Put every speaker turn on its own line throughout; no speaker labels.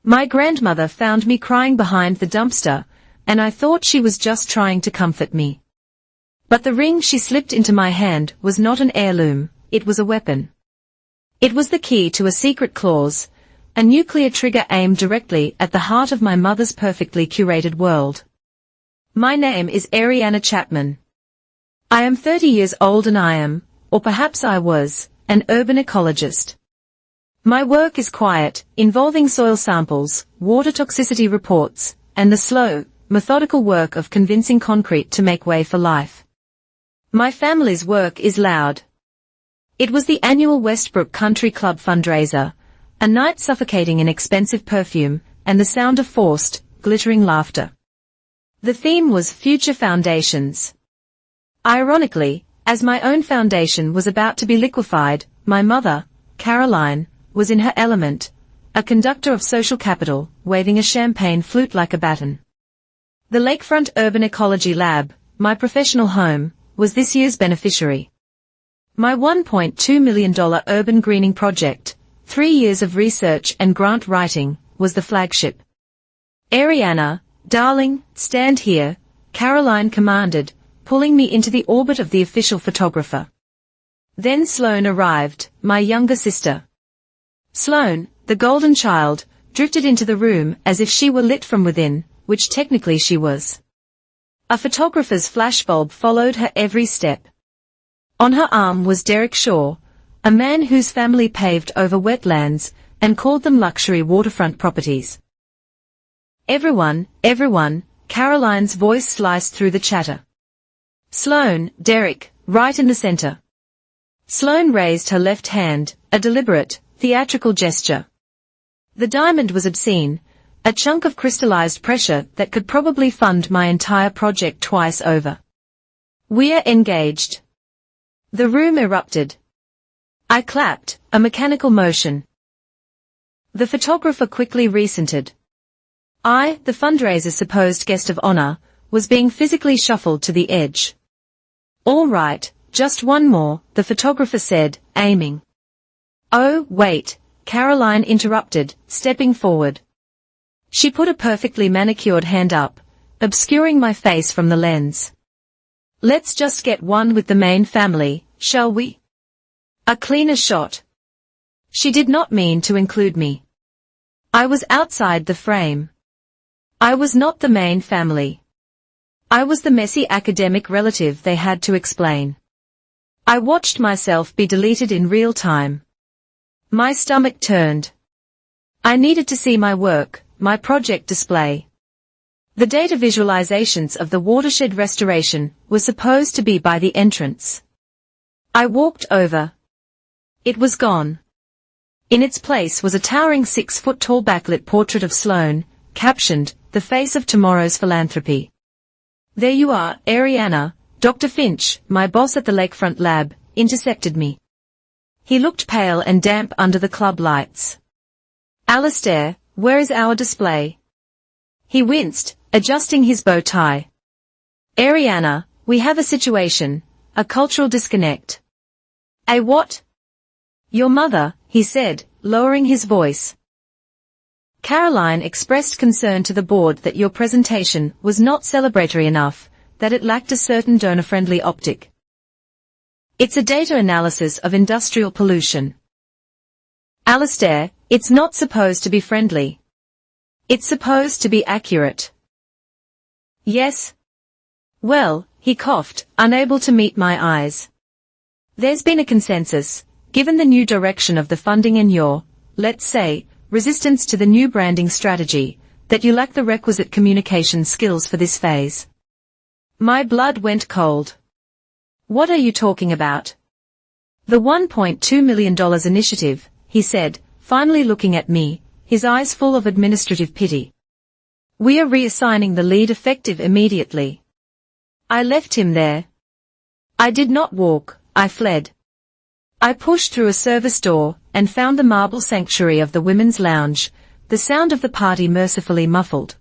My grandmother found me crying behind the dumpster, and I thought she was just trying to comfort me. But the ring she slipped into my hand was not an heirloom, it was a weapon. It was the key to a secret clause, a nuclear trigger aimed directly at the heart of my mother's perfectly curated world. My name is Ariana Chapman. I am 30 years old and I am, or perhaps I was, an urban ecologist. My work is quiet, involving soil samples, water toxicity reports, and the slow, methodical work of convincing concrete to make way for life. My family's work is loud. It was the annual Westbrook Country Club fundraiser, a night suffocating in expensive perfume, and the sound of forced, glittering laughter. The theme was Future Foundations. Ironically, as my own foundation was about to be liquefied, my mother, Caroline, was in her element, a conductor of social capital, waving a champagne flute like a baton. The Lakefront Urban Ecology Lab, my professional home, was this year's beneficiary. My $1.2 million urban greening project, 3 years of research and grant writing, was the flagship. Ariana, darling, stand here, Caroline commanded, pulling me into the orbit of the official photographer. Then Sloane arrived, my younger sister. Sloane, the golden child, drifted into the room as if she were lit from within, which technically she was. A photographer's flashbulb followed her every step. On her arm was Derek Shaw, a man whose family paved over wetlands and called them luxury waterfront properties. Everyone, Caroline's voice sliced through the chatter. Sloane, Derek, right in the center. Sloane raised her left hand, a deliberate, theatrical gesture. The diamond was obscene, a chunk of crystallized pressure that could probably fund my entire project twice over. We're engaged. The room erupted. I clapped, a mechanical motion. The photographer quickly recentered. I, the fundraiser's supposed guest of honor, was being physically shuffled to the edge. All right, just one more, the photographer said, aiming. Oh, wait, Caroline interrupted, stepping forward. She put a perfectly manicured hand up, obscuring my face from the lens. Let's just get one with the main family, shall we? A cleaner shot. She did not mean to include me. I was outside the frame. I was not the main family. I was the messy academic relative they had to explain. I watched myself be deleted in real time. My stomach turned. I needed to see my work, my project display. The data visualizations of the watershed restoration were supposed to be by the entrance. I walked over. It was gone. In its place was a towering 6-foot-tall backlit portrait of Sloane, captioned, "The Face of Tomorrow's Philanthropy." There you are, Ariana, Dr. Finch, my boss at the Lakefront Lab, intercepted me. He looked pale and damp under the club lights. Alistair, where is our display? He winced, adjusting his bow tie. Ariana, we have a situation, a cultural disconnect. A what? Your mother, he said, lowering his voice. Caroline expressed concern to the board that your presentation was not celebratory enough, that it lacked a certain donor-friendly optic. It's a data analysis of industrial pollution. Alistair, it's not supposed to be friendly. It's supposed to be accurate. Yes? Well, he coughed, unable to meet my eyes. There's been a consensus, given the new direction of the funding and your, let's say, resistance to the new branding strategy, that you lack the requisite communication skills for this phase. My blood went cold. What are you talking about? The $1.2 million initiative, he said, finally looking at me, his eyes full of administrative pity. We are reassigning the lead effective immediately. I left him there. I did not walk, I fled. I pushed through a service door, and found the marble sanctuary of the women's lounge, the sound of the party mercifully muffled.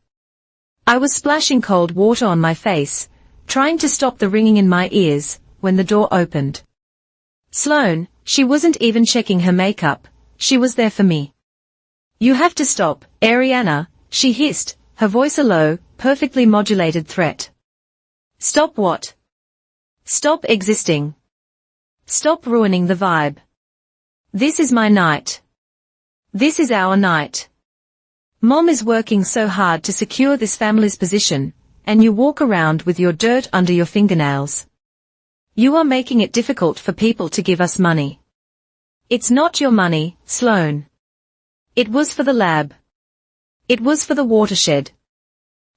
I was splashing cold water on my face, trying to stop the ringing in my ears, when the door opened. Sloane, she wasn't even checking her makeup, she was there for me. You have to stop, Ariana, she hissed, her voice a low, perfectly modulated threat. Stop what? Stop existing. Stop ruining the vibe. This is my night. This is our night. Mom is working so hard to secure this family's position, and you walk around with your dirt under your fingernails. You are making it difficult for people to give us money. It's not your money, Sloane. It was for the lab. It was for the watershed.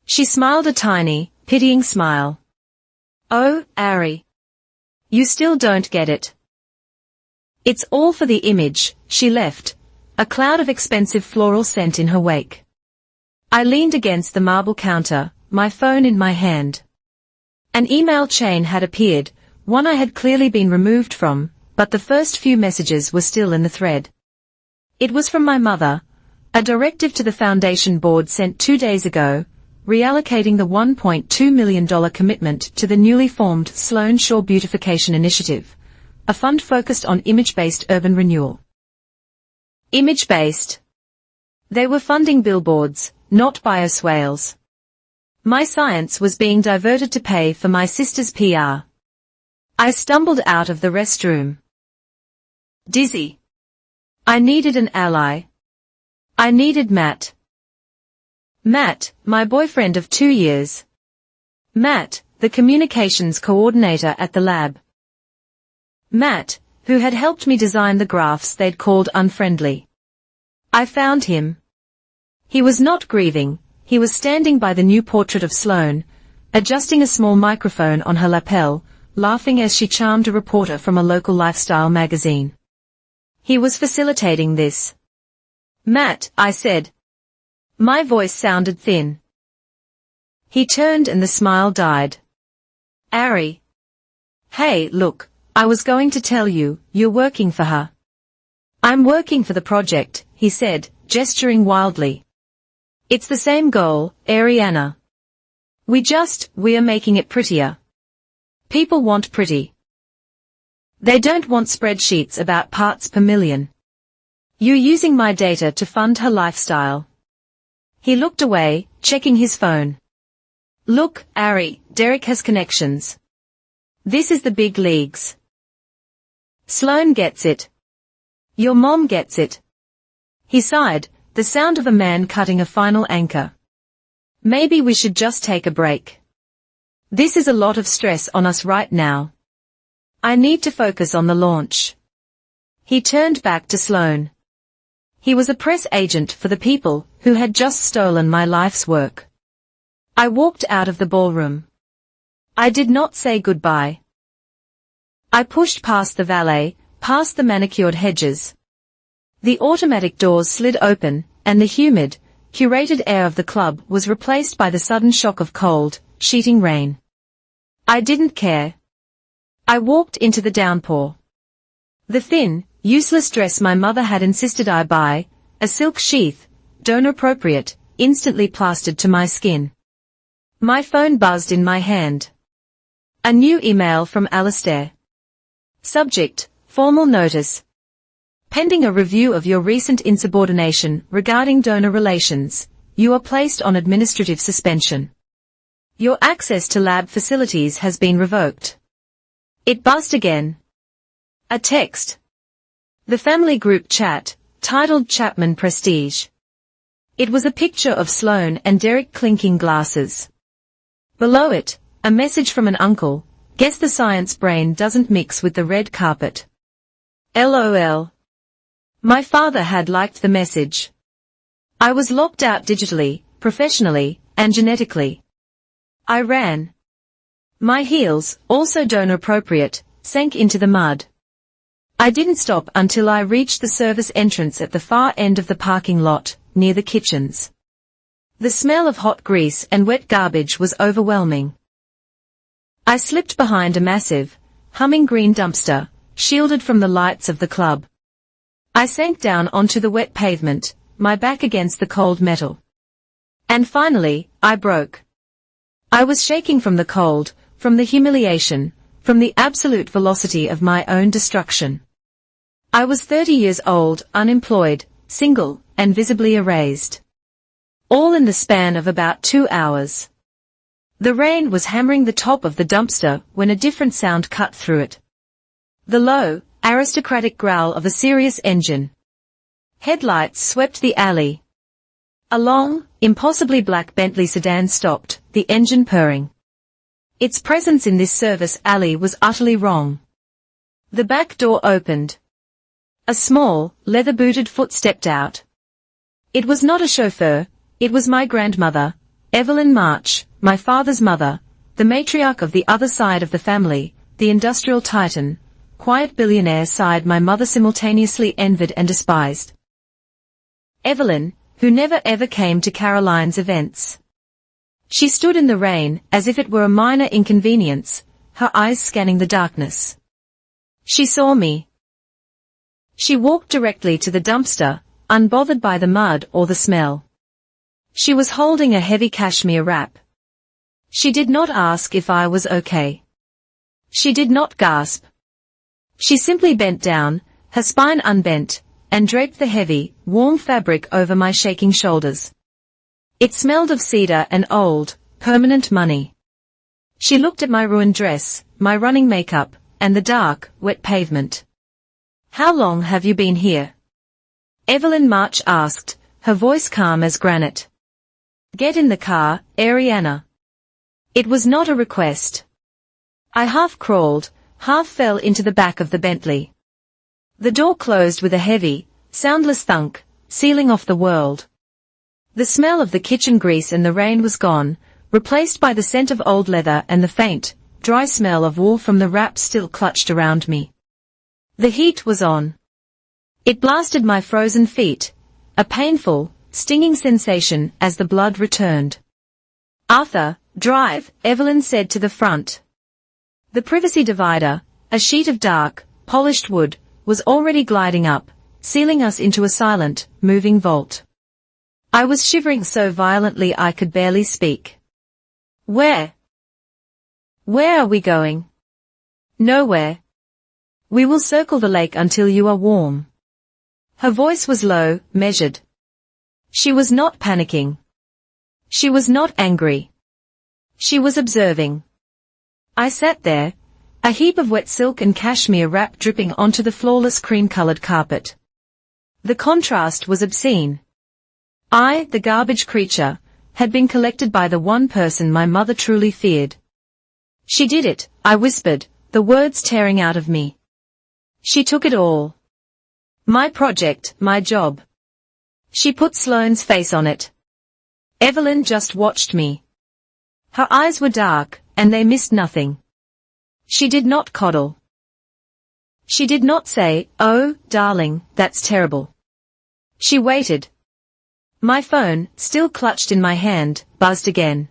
She smiled a tiny, pitying smile. Oh, Ari. You still don't get it. It's all for the image, she left, a cloud of expensive floral scent in her wake. I leaned against the marble counter, my phone in my hand. An email chain had appeared, one I had clearly been removed from, but the first few messages were still in the thread. It was from my mother, a directive to the foundation board sent 2 days ago, reallocating the $1.2 million commitment to the newly formed Sloane Shore Beautification Initiative, a fund focused on image-based urban renewal. Image-based. They were funding billboards, not bioswales. My science was being diverted to pay for my sister's PR. I stumbled out of the restroom. Dizzy. I needed an ally. I needed Matt. Matt, my boyfriend of 2 years. Matt, the communications coordinator at the lab. Matt, who had helped me design the graphs they'd called unfriendly. I found him. He was not grieving, he was standing by the new portrait of Sloane, adjusting a small microphone on her lapel, laughing as she charmed a reporter from a local lifestyle magazine. He was facilitating this. Matt, I said. My voice sounded thin. He turned and the smile died. Ari. Hey, look, I was going to tell you, you're working for her. I'm working for the project, he said, gesturing wildly. It's the same goal, Ariana. We are making it prettier. People want pretty. They don't want spreadsheets about parts per million. You're using my data to fund her lifestyle. He looked away, checking his phone. Look, Ari, Derek has connections. This is the big leagues. Sloane gets it. Your mom gets it. He sighed, the sound of a man cutting a final anchor. Maybe we should just take a break. This is a lot of stress on us right now. I need to focus on the launch. He turned back to Sloane. He was a press agent for the people who had just stolen my life's work. I walked out of the ballroom. I did not say goodbye. I pushed past the valet, past the manicured hedges. The automatic doors slid open, and the humid, curated air of the club was replaced by the sudden shock of cold, sheeting rain. I didn't care. I walked into the downpour. The thin, useless dress my mother had insisted I buy, a silk sheath, donor-appropriate, instantly plastered to my skin. My phone buzzed in my hand. A new email from Alistair. Subject, formal notice. Pending a review of your recent insubordination regarding donor relations, you are placed on administrative suspension. Your access to lab facilities has been revoked. It buzzed again. A text. The family group chat, titled Chapman Prestige. It was a picture of Sloane and Derek clinking glasses. Below it, a message from an uncle, guess the science brain doesn't mix with the red carpet. LOL. My father had liked the message. I was locked out digitally, professionally, and genetically. I ran. My heels, also donor appropriate, sank into the mud. I didn't stop until I reached the service entrance at the far end of the parking lot, near the kitchens. The smell of hot grease and wet garbage was overwhelming. I slipped behind a massive, humming green dumpster, shielded from the lights of the club. I sank down onto the wet pavement, my back against the cold metal. And finally, I broke. I was shaking from the cold, from the humiliation, from the absolute velocity of my own destruction. I was 30 years old, unemployed, single, and visibly erased. All in the span of about 2 hours. The rain was hammering the top of the dumpster when a different sound cut through it. The low, aristocratic growl of a serious engine. Headlights swept the alley. A long, impossibly black Bentley sedan stopped, the engine purring. Its presence in this service alley was utterly wrong. The back door opened. A small, leather-booted foot stepped out. It was not a chauffeur, it was my grandmother, Evelyn March, my father's mother, the matriarch of the other side of the family, the industrial titan, quiet billionaire side my mother simultaneously envied and despised. Evelyn, who never ever came to Caroline's events. She stood in the rain as if it were a minor inconvenience, her eyes scanning the darkness. She saw me. She walked directly to the dumpster, unbothered by the mud or the smell. She was holding a heavy cashmere wrap. She did not ask if I was okay. She did not gasp. She simply bent down, her spine unbent, and draped the heavy, warm fabric over my shaking shoulders. It smelled of cedar and old, permanent money. She looked at my ruined dress, my running makeup, and the dark, wet pavement. "How long have you been here?" Evelyn March asked, her voice calm as granite. "Get in the car, Ariana." It was not a request. I half crawled, half fell into the back of the Bentley. The door closed with a heavy, soundless thunk, sealing off the world. The smell of the kitchen grease and the rain was gone, replaced by the scent of old leather and the faint, dry smell of wool from the wrap still clutched around me. The heat was on. It blasted my frozen feet, a painful, stinging sensation as the blood returned. "Arthur, drive," Evelyn said to the front. The privacy divider, a sheet of dark, polished wood, was already gliding up, sealing us into a silent, moving vault. I was shivering so violently I could barely speak. Where are we going?" "Nowhere. We will circle the lake until you are warm." Her voice was low, measured. She was not panicking. She was not angry. She was observing. I sat there, a heap of wet silk and cashmere wrap dripping onto the flawless cream-colored carpet. The contrast was obscene. I, the garbage creature, had been collected by the one person my mother truly feared. "She did it," I whispered, the words tearing out of me. "She took it all. My project, my job. She put Sloane's face on it." Evelyn just watched me. Her eyes were dark, and they missed nothing. She did not coddle. She did not say, "Oh, darling, that's terrible." She waited. My phone, still clutched in my hand, buzzed again.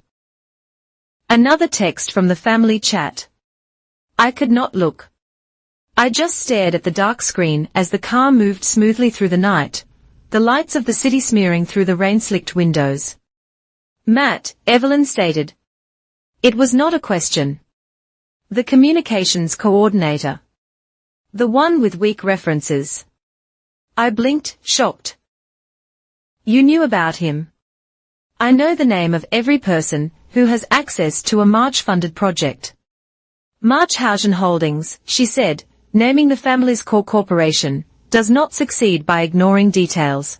Another text from the family chat. I could not look. I just stared at the dark screen as the car moved smoothly through the night, the lights of the city smearing through the rain-slicked windows. "Matt," Evelyn stated. It was not a question. The communications coordinator. The one with weak references. I blinked, shocked. "You knew about him?" "I know the name of every person who has access to a March-funded project." "Marchhausen Holdings," she said, naming the family's core corporation, "does not succeed by ignoring details.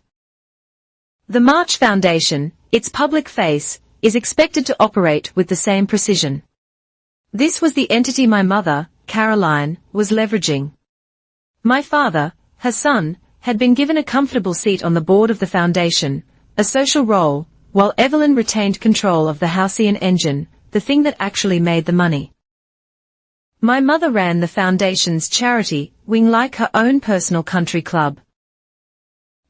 The March Foundation, its public face, is expected to operate with the same precision." This was the entity my mother, Caroline, was leveraging. My father, her son, had been given a comfortable seat on the board of the foundation, a social role, while Evelyn retained control of the halcyon engine, the thing that actually made the money. My mother ran the foundation's charity wing like her own personal country club.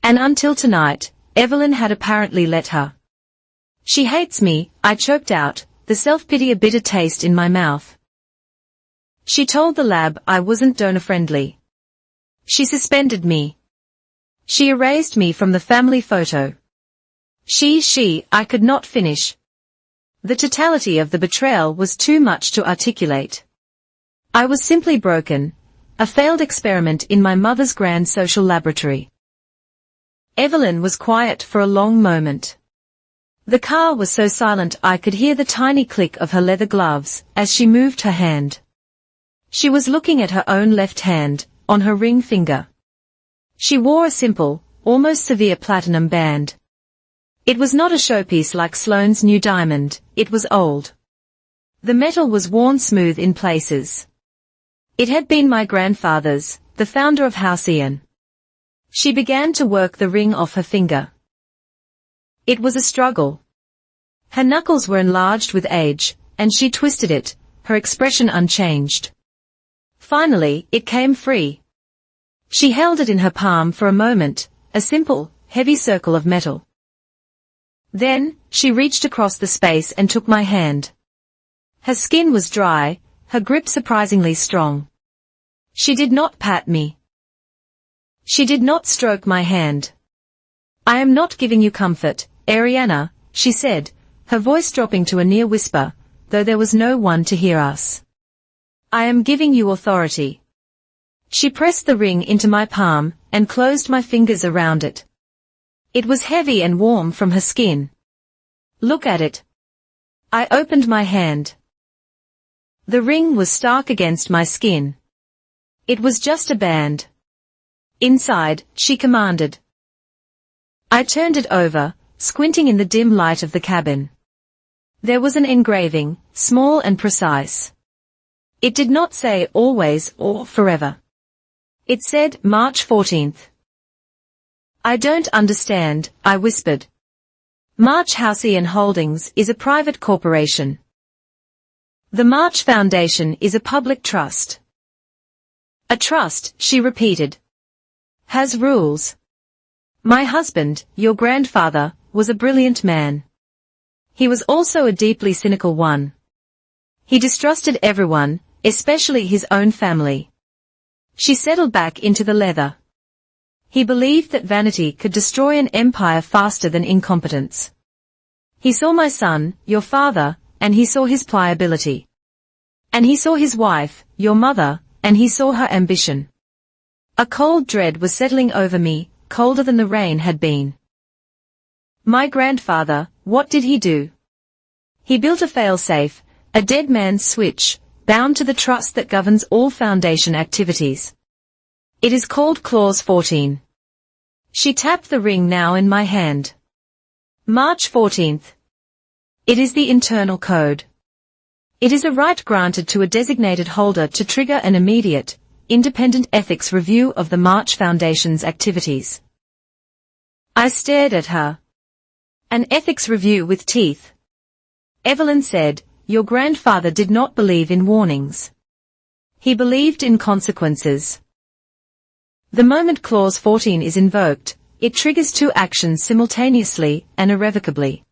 And until tonight, Evelyn had apparently let her. "She hates me," I choked out, the self-pity a bitter taste in my mouth. She told the lab I wasn't donor-friendly. She suspended me. She erased me from the family photo. I could not finish. The totality of the betrayal was too much to articulate. I was simply broken, a failed experiment in my mother's grand social laboratory. Evelyn was quiet for a long moment. The car was so silent I could hear the tiny click of her leather gloves as she moved her hand. She was looking at her own left hand, on her ring finger. She wore a simple, almost severe platinum band. It was not a showpiece like Sloane's new diamond, it was old. The metal was worn smooth in places. It had been my grandfather's, the founder of House Ian. She began to work the ring off her finger. It was a struggle. Her knuckles were enlarged with age, and she twisted it, her expression unchanged. Finally, it came free. She held it in her palm for a moment, a simple, heavy circle of metal. Then, she reached across the space and took my hand. Her skin was dry, her grip surprisingly strong. She did not pat me. She did not stroke my hand. "I am not giving you comfort, Ariana," she said, her voice dropping to a near whisper, though there was no one to hear us. "I am giving you authority." She pressed the ring into my palm, and closed my fingers around it. It was heavy and warm from her skin. "Look at it." I opened my hand. The ring was stark against my skin. It was just a band. "Inside," she commanded. I turned it over, squinting in the dim light of the cabin. There was an engraving, small and precise. It did not say always or forever. It said March 14th. "I don't understand," I whispered. "March House Ian Holdings is a private corporation. The March Foundation is a public trust." "A trust," she repeated. "Has rules. My husband, your grandfather, was a brilliant man. He was also a deeply cynical one. He distrusted everyone, especially his own family." She settled back into the leather. "He believed that vanity could destroy an empire faster than incompetence. He saw my son, your father, and he saw his pliability. And he saw his wife, your mother, and he saw her ambition." A cold dread was settling over me, colder than the rain had been. "My grandfather, what did he do?" "He built a failsafe, a dead man's switch, bound to the trust that governs all foundation activities. It is called Clause 14. She tapped the ring now in my hand. "March 14th. It is the internal code. It is a right granted to a designated holder to trigger an immediate, independent ethics review of the March Foundation's activities." I stared at her. "An ethics review with teeth." Evelyn said, "Your grandfather did not believe in warnings. He believed in consequences. The moment Clause 14 is invoked, it triggers two actions simultaneously and irrevocably.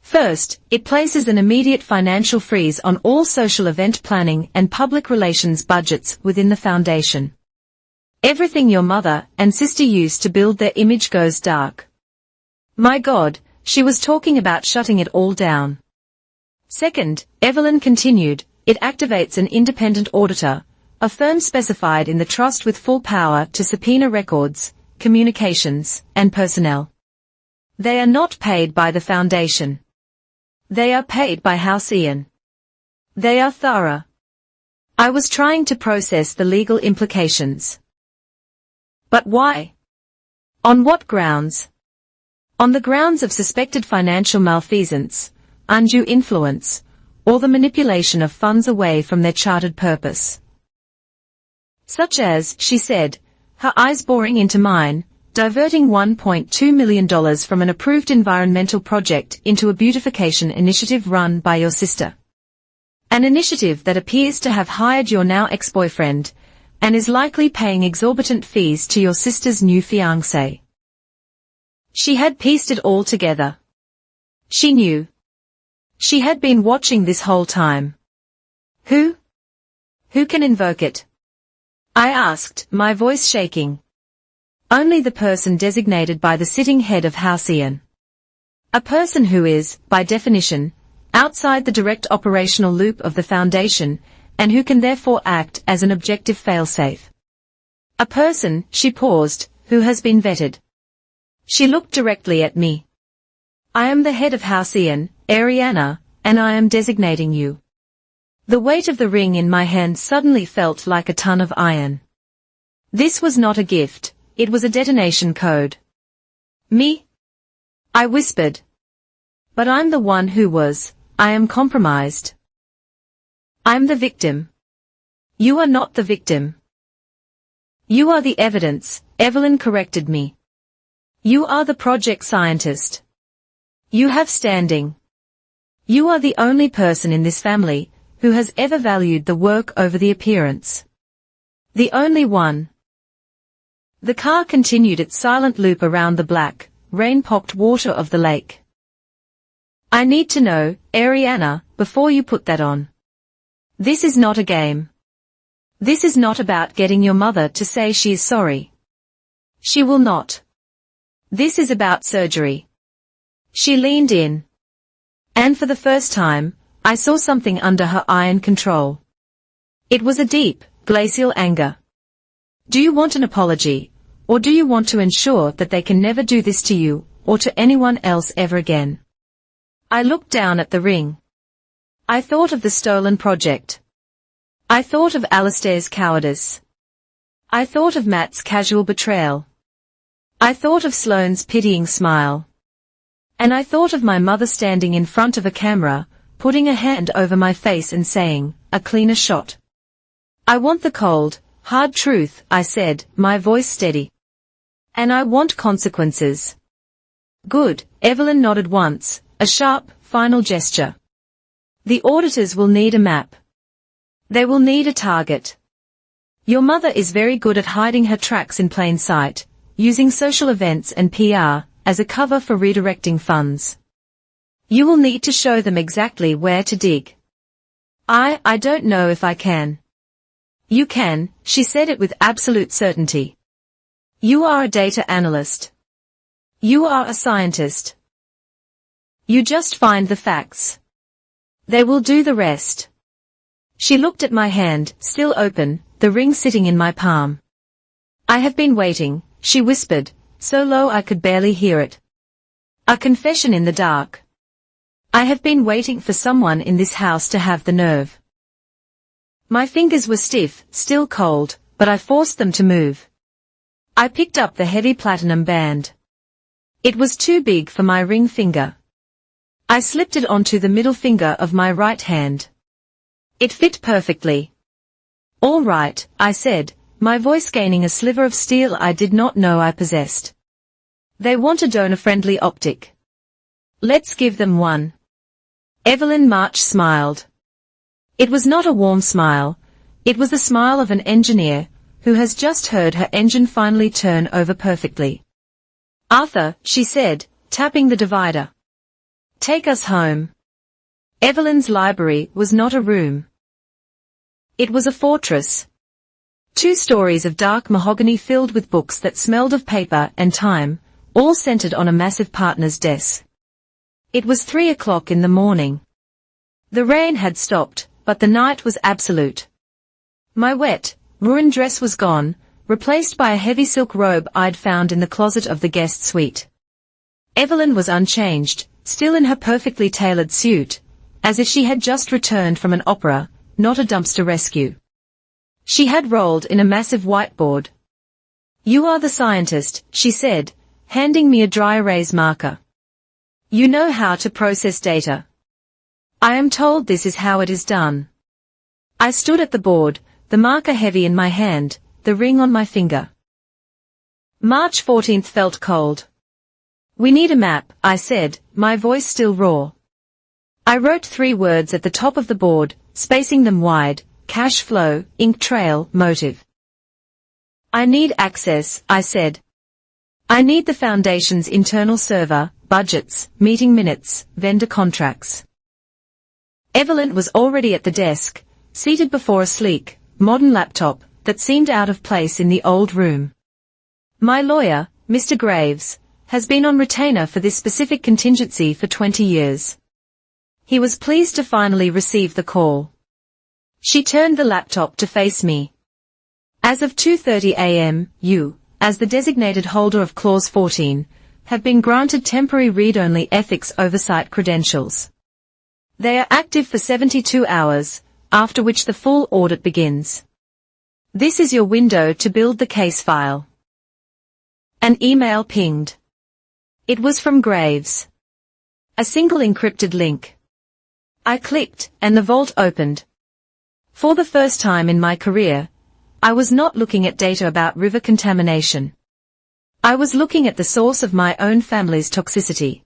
First, it places an immediate financial freeze on all social event planning and public relations budgets within the foundation. Everything your mother and sister used to build their image goes dark." My God, she was talking about shutting it all down. Second, Evelyn continued, it activates an independent auditor, a firm specified in the trust with full power to subpoena records, communications, and personnel. They are not paid by the foundation. They are paid by House Ian. They are thorough. I was trying to process the legal implications. But why? On what grounds? On the grounds of suspected financial malfeasance, undue influence, or the manipulation of funds away from their chartered purpose. Such as, she said, her eyes boring into mine, diverting $1.2 million from an approved environmental project into a beautification initiative run by your sister. An initiative that appears to have hired your now ex-boyfriend, and is likely paying exorbitant fees to your sister's new fiancé. She had pieced it all together. She knew. She had been watching this whole time. Who? Who can invoke it? I asked, my voice shaking. Only the person designated by the sitting head of House Ian. A person who is, by definition, outside the direct operational loop of the foundation, and who can therefore act as an objective failsafe. A person, she paused, who has been vetted. She looked directly at me. I am the head of House Ian, Ariana, and I am designating you. The weight of the ring in my hand suddenly felt like a ton of iron. This was not a gift, it was a detonation code. Me? I whispered. But I'm the one who was. I am compromised. I'm the victim. You are not the victim. You are the evidence, Evelyn corrected me. You are the project scientist. You have standing. You are the only person in this family who has ever valued the work over the appearance. The only one. The car continued its silent loop around the black, rain-pocked water of the lake. I need to know, Ariana, before you put that on. This is not a game. This is not about getting your mother to say she is sorry. She will not. This is about surgery. She leaned in. And for the first time, I saw something under her iron control. It was a deep, glacial anger. Do you want an apology, or do you want to ensure that they can never do this to you, or to anyone else ever again? I looked down at the ring. I thought of the stolen project. I thought of Alistair's cowardice. I thought of Matt's casual betrayal. I thought of Sloane's pitying smile. And I thought of my mother standing in front of a camera, putting a hand over my face and saying, a cleaner shot. I want the cold, hard truth, I said, my voice steady. And I want consequences. Good, Evelyn nodded once, a sharp, final gesture. The auditors will need a map. They will need a target. Your mother is very good at hiding her tracks in plain sight, using social events and PR as a cover for redirecting funds. You will need to show them exactly where to dig. I don't know if I can. You can, she said it with absolute certainty. You are a data analyst. You are a scientist. You just find the facts. They will do the rest. She looked at my hand, still open, the ring sitting in my palm. I have been waiting, she whispered, so low I could barely hear it. A confession in the dark. I have been waiting for someone in this house to have the nerve. My fingers were stiff, still cold, but I forced them to move. I picked up the heavy platinum band. It was too big for my ring finger. I slipped it onto the middle finger of my right hand. It fit perfectly. All right, I said, my voice gaining a sliver of steel I did not know I possessed. They want a donor-friendly optic. Let's give them one. Evelyn March smiled. It was not a warm smile. It was the smile of an engineer who has just heard her engine finally turn over perfectly. Arthur, she said, tapping the divider. Take us home. Evelyn's library was not a room. It was a fortress. 2 stories of dark mahogany filled with books that smelled of paper and time, all centered on a massive partner's desk. It was 3 o'clock in the morning. The rain had stopped, but the night was absolute. My wet, ruined dress was gone, replaced by a heavy silk robe I'd found in the closet of the guest suite. Evelyn was unchanged, still in her perfectly tailored suit, as if she had just returned from an opera, not a dumpster rescue. She had rolled in a massive whiteboard. You are the scientist, she said, handing me a dry erase marker. You know how to process data. I am told this is how it is done. I stood at the board, the marker heavy in my hand, the ring on my finger. March 14th felt cold. We need a map, I said, my voice still raw. I wrote 3 words at the top of the board, spacing them wide, cash flow, ink trail, motive. I need access, I said. I need the foundation's internal server, budgets, meeting minutes, vendor contracts. Evelyn was already at the desk, seated before a sleek, modern laptop that seemed out of place in the old room. My lawyer, Mr. Graves, has been on retainer for this specific contingency for 20 years. He was pleased to finally receive the call. She turned the laptop to face me. As of 2:30 a.m., you, as the designated holder of Clause 14, have been granted temporary read-only ethics oversight credentials. They are active for 72 hours, after which the full audit begins. This is your window to build the case file. An email pinged. It was from Graves. A single encrypted link. I clicked, and the vault opened. For the first time in my career, I was not looking at data about river contamination. I was looking at the source of my own family's toxicity.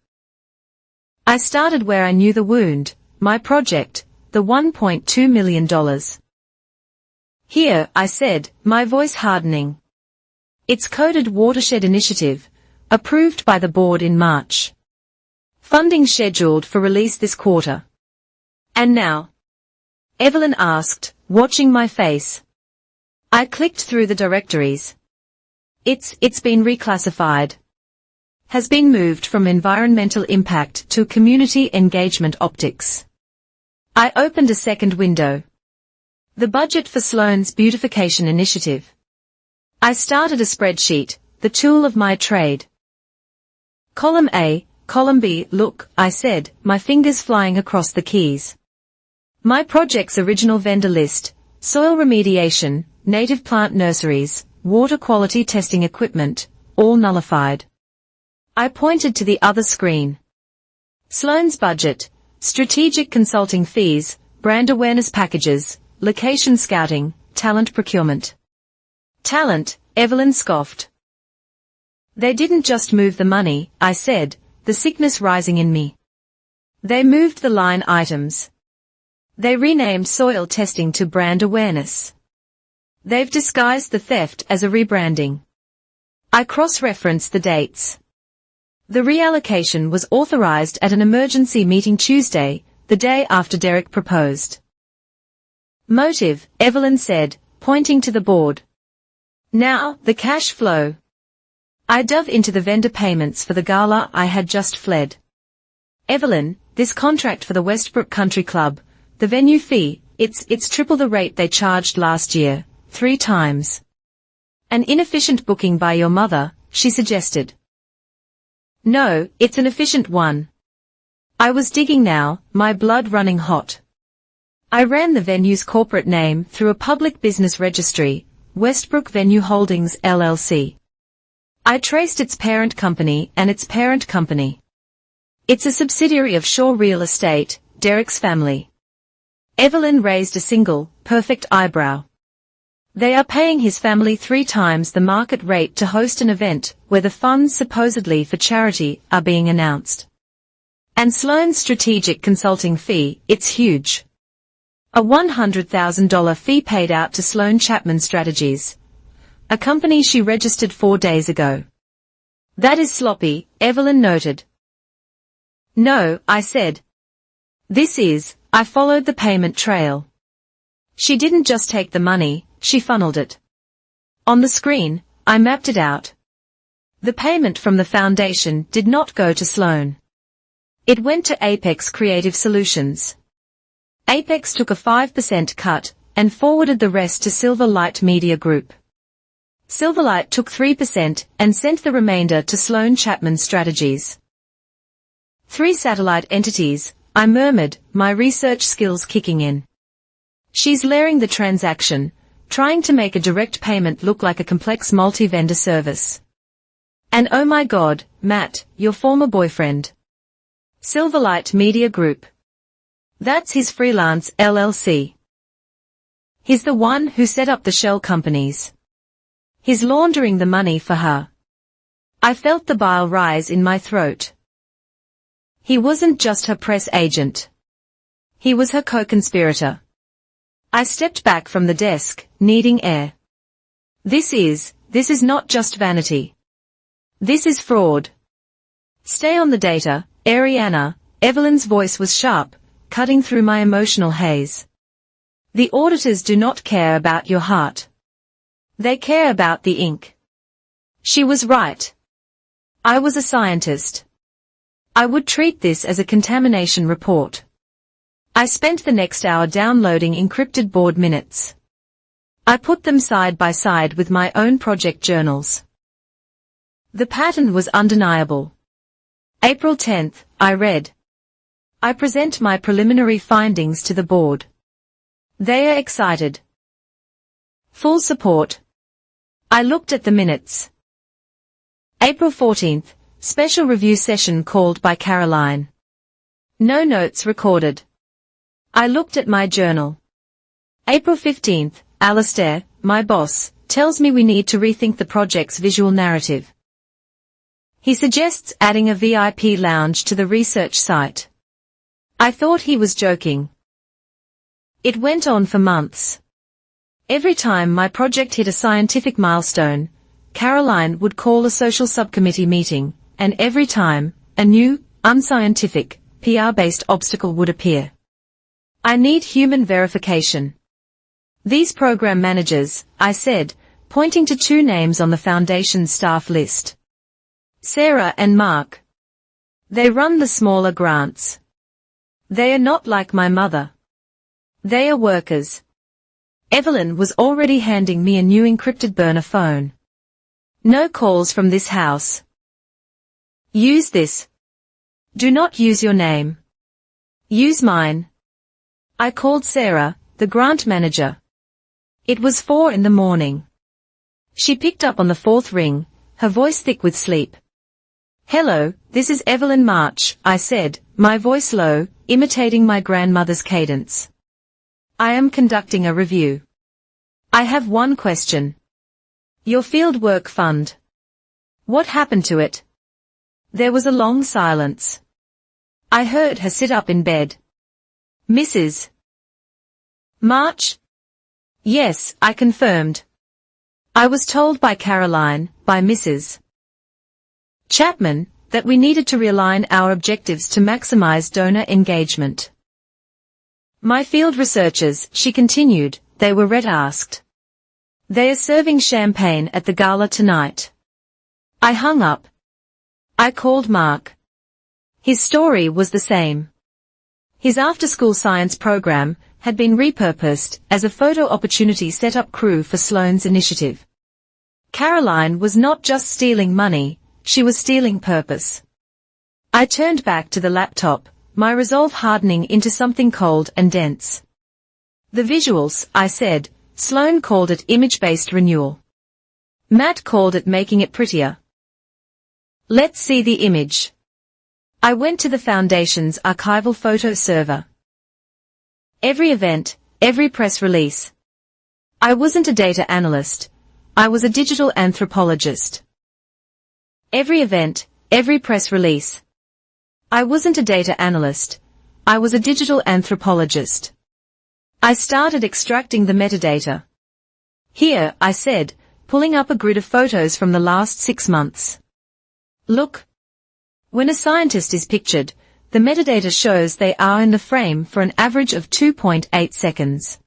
I started where I knew the wound, my project, the $1.2 million. Here, I said, my voice hardening. It's coded Watershed Initiative, approved by the board in March. Funding scheduled for release this quarter. And now? Evelyn asked, watching my face. I clicked through the directories. It's been reclassified. Has been moved from environmental impact to community engagement optics. I opened a second window. The budget for Sloan's beautification initiative. I started a spreadsheet, the tool of my trade. Column A, column B, look, I said, my fingers flying across the keys. My project's original vendor list, soil remediation, native plant nurseries, water quality testing equipment, all nullified. I pointed to the other screen. Sloan's budget, strategic consulting fees, brand awareness packages, location scouting, talent procurement. Talent, Evelyn scoffed. They didn't just move the money, I said, the sickness rising in me. They moved the line items. They renamed soil testing to brand awareness. They've disguised the theft as a rebranding. I cross-referenced the dates. The reallocation was authorized at an emergency meeting Tuesday, the day after Derek proposed. Motive, Evelyn said, pointing to the board. Now, the cash flow. I dove into the vendor payments for the gala I had just fled. Evelyn, this contract for the Westbrook Country Club, the venue fee, it's triple the rate they charged last year, 3 times. An inefficient booking by your mother, she suggested. No, it's an efficient one. I was digging now, my blood running hot. I ran the venue's corporate name through a public business registry, Westbrook Venue Holdings LLC. I traced its parent company and its parent company. It's a subsidiary of Shaw Real Estate, Derek's family. Evelyn raised a single, perfect eyebrow. They are paying his family 3 times the market rate to host an event where the funds supposedly for charity are being announced. And Sloan's strategic consulting fee, it's huge. A $100,000 fee paid out to Sloan Chapman Strategies, a company she registered 4 days ago. That is sloppy, Evelyn noted. No, I said. I followed the payment trail. She didn't just take the money, she funneled it. On the screen, I mapped it out. The payment from the foundation did not go to Sloan. It went to Apex Creative Solutions. Apex took a 5% cut and forwarded the rest to Silverlight Media Group. Silverlight took 3% and sent the remainder to Sloan Chapman Strategies. 3 satellite entities, I murmured, my research skills kicking in. She's layering the transaction, trying to make a direct payment look like a complex multi-vendor service. And oh my God, Matt, your former boyfriend. Silverlight Media Group. That's his freelance LLC. He's the one who set up the shell companies. He's laundering the money for her. I felt the bile rise in my throat. He wasn't just her press agent. He was her co-conspirator. I stepped back from the desk, needing air. This is not just vanity. This is fraud. Stay on the data, Ariana, Evelyn's voice was sharp, cutting through my emotional haze. The auditors do not care about your heart. They care about the ink. She was right. I was a scientist. I would treat this as a contamination report. I spent the next hour downloading encrypted board minutes. I put them side by side with my own project journals. The pattern was undeniable. April 10th, I read. I present my preliminary findings to the board. They are excited. Full support. I looked at the minutes. April 14th, special review session called by Caroline. No notes recorded. I looked at my journal. April 15th, Alistair, my boss, tells me we need to rethink the project's visual narrative. He suggests adding a VIP lounge to the research site. I thought he was joking. It went on for months. Every time my project hit a scientific milestone, Caroline would call a social subcommittee meeting, and every time, a new, unscientific, PR-based obstacle would appear. I need human verification. These program managers, I said, pointing to two names on the Foundation's staff list. Sarah and Mark. They run the smaller grants. They are not like my mother. They are workers. Evelyn was already handing me a new encrypted burner phone. No calls from this house. Use this. Do not use your name. Use mine. I called Sarah, the grant manager. It was 4 in the morning. She picked up on the 4th ring, her voice thick with sleep. Hello, this is Evelyn March, I said, my voice low, imitating my grandmother's cadence. I am conducting a review. I have one question. Your fieldwork fund. What happened to it? There was a long silence. I heard her sit up in bed. Mrs. March? Yes, I confirmed. I was told by Caroline, by Mrs. Chapman, that we needed to realign our objectives to maximize donor engagement. My field researchers, she continued, they were red-asked. They are serving champagne at the gala tonight. I hung up. I called Mark. His story was the same. His after-school science program had been repurposed as a photo opportunity set-up crew for Sloan's initiative. Caroline was not just stealing money, she was stealing purpose. I turned back to the laptop, my resolve hardening into something cold and dense. The visuals, I said, Sloan called it image-based renewal. Matt called it making it prettier. Let's see the image. I went to the Foundation's archival photo server. Every event, every press release. I wasn't a data analyst. I was a digital anthropologist. Every event, every press release. I wasn't a data analyst. I was a digital anthropologist. I started extracting the metadata. Here, I said, pulling up a grid of photos from the last 6 months. Look. When a scientist is pictured, the metadata shows they are in the frame for an average of 2.8 seconds.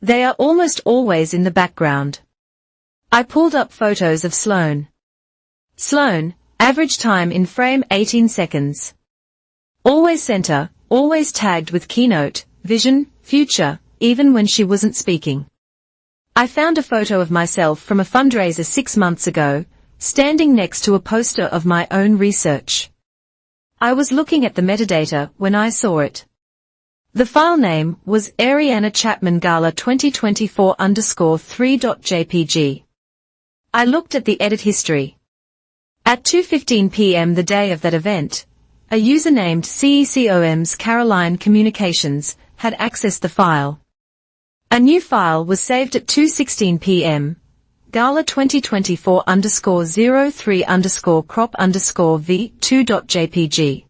They are almost always in the background. I pulled up photos of Sloan. Sloan, average time in frame 18 seconds. Always center, always tagged with keynote, vision, future, even when she wasn't speaking. I found a photo of myself from a fundraiser 6 months ago, standing next to a poster of my own research. I was looking at the metadata when I saw it. The file name was Ariana Chapman Gala 2024_3.jpg. I looked at the edit history. At 2:15 p.m. the day of that event, a user named CECOM's Caroline Communications had accessed the file. A new file was saved at 2:16 p.m. Gala 2024_03_crop_v2.jpg.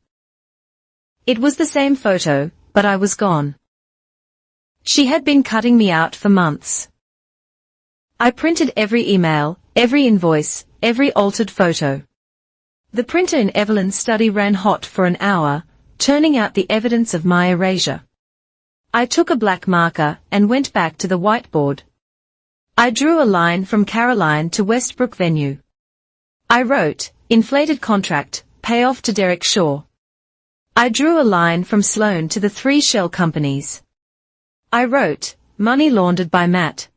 It was the same photo, but I was gone. She had been cutting me out for months. I printed every email, every invoice, every altered photo. The printer in Evelyn's study ran hot for an hour, turning out the evidence of my erasure. I took a black marker and went back to the whiteboard. I drew a line from Caroline to Westbrook Venue. I wrote, inflated contract, payoff to Derek Shaw. I drew a line from Sloan to the 3 shell companies. I wrote, money laundered by Matt.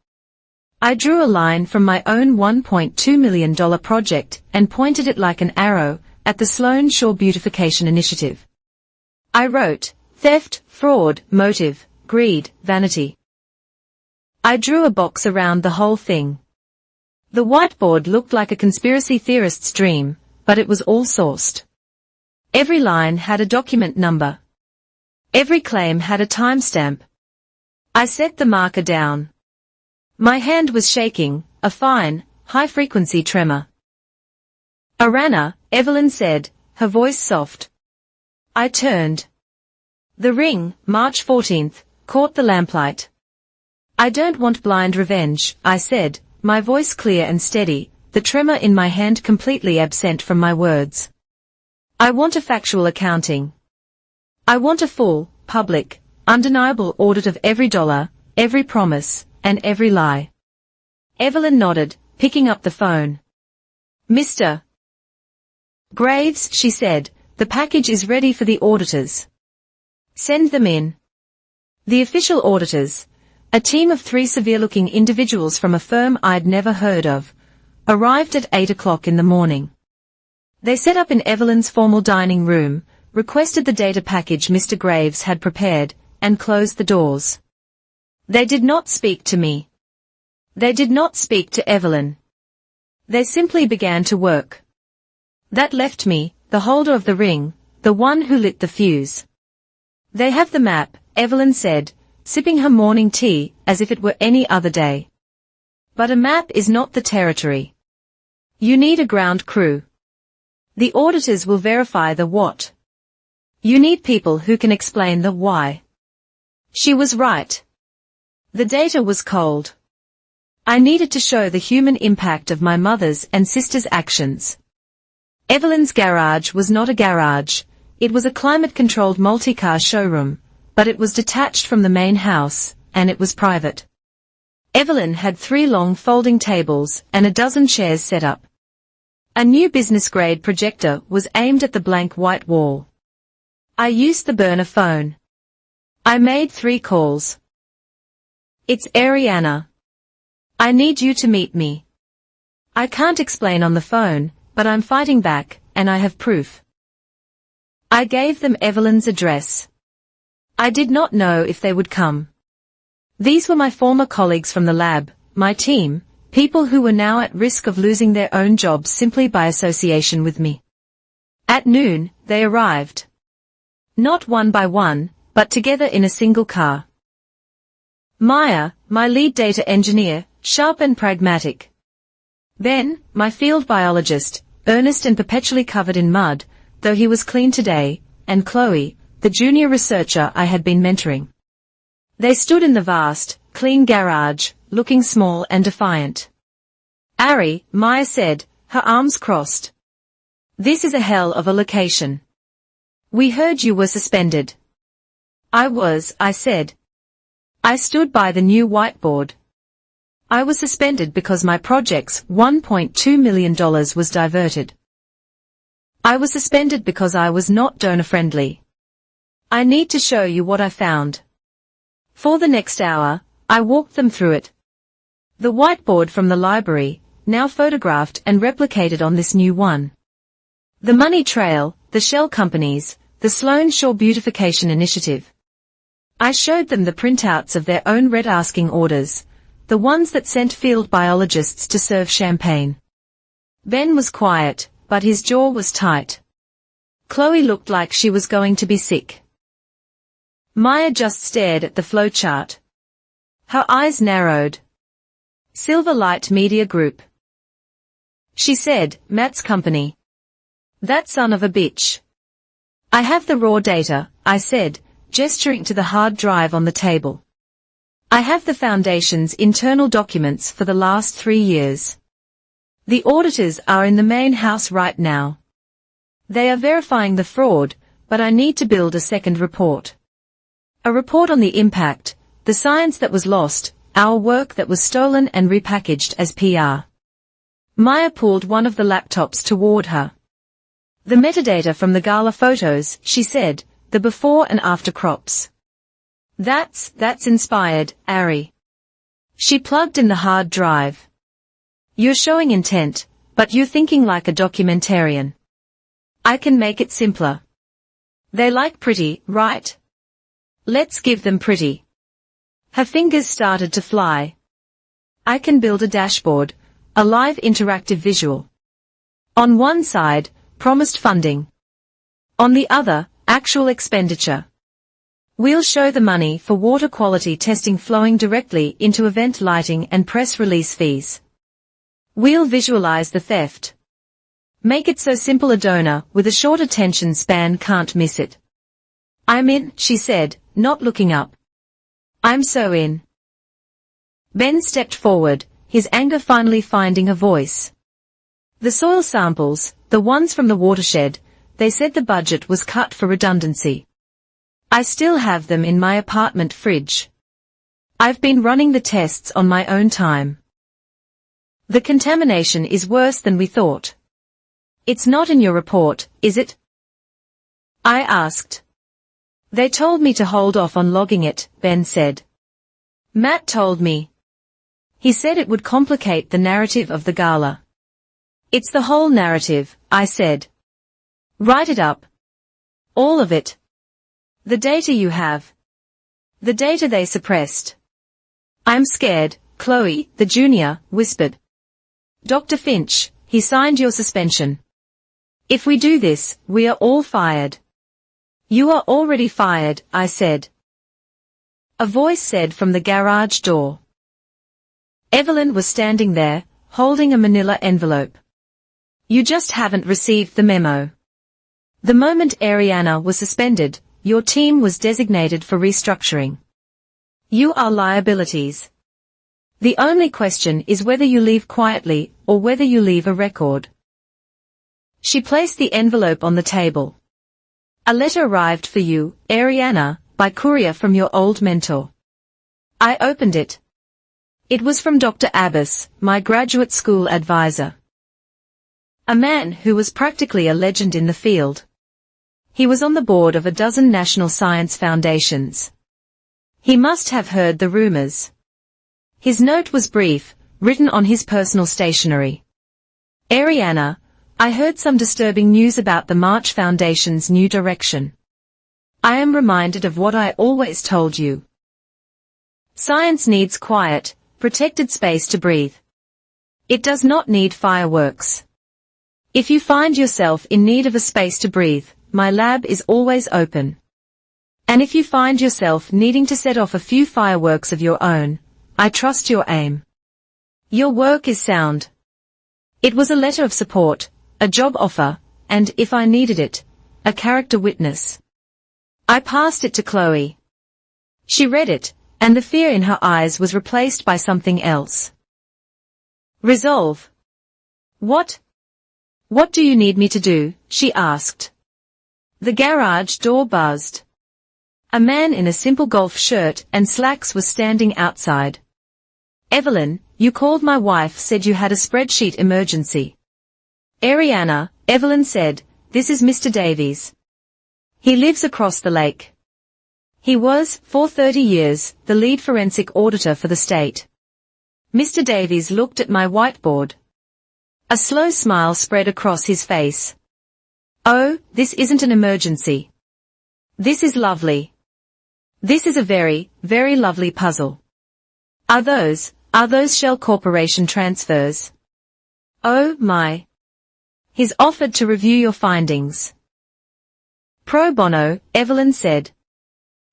I drew a line from my own $1.2 million project and pointed it like an arrow at the Sloan Shore Beautification Initiative. I wrote, theft, fraud, motive, greed, vanity. I drew a box around the whole thing. The whiteboard looked like a conspiracy theorist's dream, but it was all sourced. Every line had a document number. Every claim had a timestamp. I set the marker down. My hand was shaking, a fine, high-frequency tremor. Arana, Evelyn said, her voice soft. I turned. The ring, March 14th, caught the lamplight. I don't want blind revenge, I said, my voice clear and steady, the tremor in my hand completely absent from my words. I want a factual accounting. I want a full, public, undeniable audit of every dollar, every promise, and every lie. Evelyn nodded, picking up the phone. Mr. Graves, she said, the package is ready for the auditors. Send them in. The official auditors, a team of 3 severe-looking individuals from a firm I'd never heard of, arrived at 8 o'clock in the morning. They set up in Evelyn's formal dining room, requested the data package Mr. Graves had prepared, and closed the doors. They did not speak to me. They did not speak to Evelyn. They simply began to work. That left me, the holder of the ring, the one who lit the fuse. They have the map, Evelyn said, sipping her morning tea as if it were any other day. But a map is not the territory. You need a ground crew. The auditors will verify the what. You need people who can explain the why. She was right. The data was cold. I needed to show the human impact of my mother's and sister's actions. Evelyn's garage was not a garage, it was a climate-controlled multi-car showroom, but it was detached from the main house, and it was private. Evelyn had 3 long folding tables and a dozen chairs set up. A new business-grade projector was aimed at the blank white wall. I used the burner phone. I made 3 calls. It's Ariana. I need you to meet me. I can't explain on the phone, but I'm fighting back, and I have proof. I gave them Evelyn's address. I did not know if they would come. These were my former colleagues from the lab, my team, people who were now at risk of losing their own jobs simply by association with me. At noon, they arrived. Not one by one, but together in a single car. Maya, my lead data engineer, sharp and pragmatic. Ben, my field biologist, earnest and perpetually covered in mud, though he was clean today, and Chloe, the junior researcher I had been mentoring. They stood in the vast, clean garage, looking small and defiant. Ari, Maya said, her arms crossed. This is a hell of a location. We heard you were suspended. I was, I said. I stood by the new whiteboard. I was suspended because my project's $1.2 million was diverted. I was suspended because I was not donor-friendly. I need to show you what I found. For the next hour, I walked them through it. The whiteboard from the library, now photographed and replicated on this new one. The money trail, the shell companies, the Sloan Shore Beautification Initiative. I showed them the printouts of their own red asking orders, the ones that sent field biologists to serve champagne. Ben was quiet, but his jaw was tight. Chloe looked like she was going to be sick. Maya just stared at the flowchart. Her eyes narrowed. Silver Light Media Group. She said, Matt's company. That son of a bitch. I have the raw data, I said, gesturing to the hard drive on the table. I have the Foundation's internal documents for the last 3 years. The auditors are in the main house right now. They are verifying the fraud, but I need to build a second report. A report on the impact, the science that was lost, our work that was stolen and repackaged as PR. Maya pulled one of the laptops toward her. The metadata from the gala photos, she said, the before and after crops. That's inspired, Ari. She plugged in the hard drive. You're showing intent, but you're thinking like a documentarian. I can make it simpler. They like pretty, right? Let's give them pretty. Her fingers started to fly. I can build a dashboard, a live interactive visual. On one side, promised funding. On the other, actual expenditure. We'll show the money for water quality testing flowing directly into event lighting and press release fees. We'll visualize the theft. Make it so simple a donor with a short attention span can't miss it. I'm in, she said, not looking up. I'm so in. Ben stepped forward, his anger finally finding a voice. The soil samples, the ones from the watershed, they said the budget was cut for redundancy. I still have them in my apartment fridge. I've been running the tests on my own time. The contamination is worse than we thought. It's not in your report, is it? I asked. They told me to hold off on logging it, Ben said. Matt told me. He said it would complicate the narrative of the gala. It's the whole narrative, I said. Write it up. All of it. The data you have. The data they suppressed. I'm scared, Chloe, the junior, whispered. Dr. Finch, he signed your suspension. If we do this, we are all fired. You are already fired, I said. A voice said from the garage door. Evelyn was standing there, holding a manila envelope. You just haven't received the memo. The moment Ariana was suspended, your team was designated for restructuring. You are liabilities. The only question is whether you leave quietly or whether you leave a record. She placed the envelope on the table. A letter arrived for you, Ariana, by courier from your old mentor. I opened it. It was from Dr. Abbas, my graduate school advisor. A man who was practically a legend in the field. He was on the board of a dozen national science foundations. He must have heard the rumors. His note was brief, written on his personal stationery. Ariana, I heard some disturbing news about the March Foundation's new direction. I am reminded of what I always told you. Science needs quiet, protected space to breathe. It does not need fireworks. If you find yourself in need of a space to breathe, my lab is always open. And if you find yourself needing to set off a few fireworks of your own, I trust your aim. Your work is sound. It was a letter of support, a job offer, and, if I needed it, a character witness. I passed it to Chloe. She read it, and the fear in her eyes was replaced by something else. Resolve. What? What do you need me to do? She asked. The garage door buzzed. A man in a simple golf shirt and slacks was standing outside. Evelyn, you called. My wife said you had a spreadsheet emergency. Ariana, Evelyn said, this is Mr. Davies. He lives across the lake. He was, for 30 years, the lead forensic auditor for the state. Mr. Davies looked at my whiteboard. A slow smile spread across his face. Oh, this isn't an emergency. This is lovely. This is a very, very lovely puzzle. Are those Shell Corporation transfers? Oh, my. He's offered to review your findings. Pro bono, Evelyn said.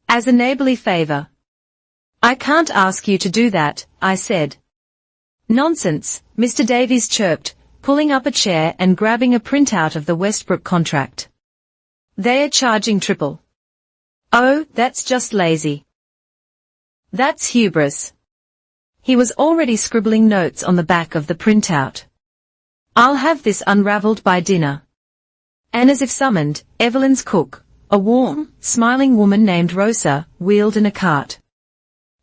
As a neighborly favor. I can't ask you to do that, I said. Nonsense, Mr. Davies chirped, pulling up a chair and grabbing a printout of the Westbrook contract. They are charging triple. Oh, that's just lazy. That's hubris. He was already scribbling notes on the back of the printout. I'll have this unraveled by dinner. And as if summoned, Evelyn's cook, a warm, smiling woman named Rosa, wheeled in a cart.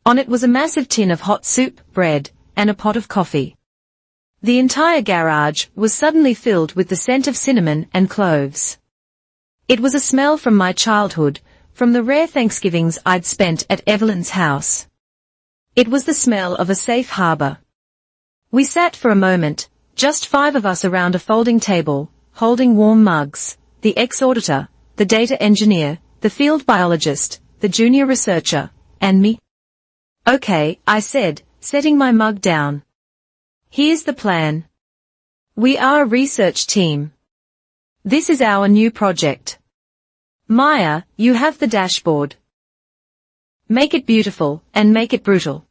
On it was a massive tin of hot soup, bread, and a pot of coffee. The entire garage was suddenly filled with the scent of cinnamon and cloves. It was a smell from my childhood, from the rare Thanksgivings I'd spent at Evelyn's house. It was the smell of a safe harbor. We sat for a moment, just 5 of us around a folding table, holding warm mugs, the ex-auditor, the data engineer, the field biologist, the junior researcher, and me. Okay, I said, setting my mug down. Here's the plan. We are a research team. This is our new project. Maya, you have the dashboard. Make it beautiful, and make it brutal.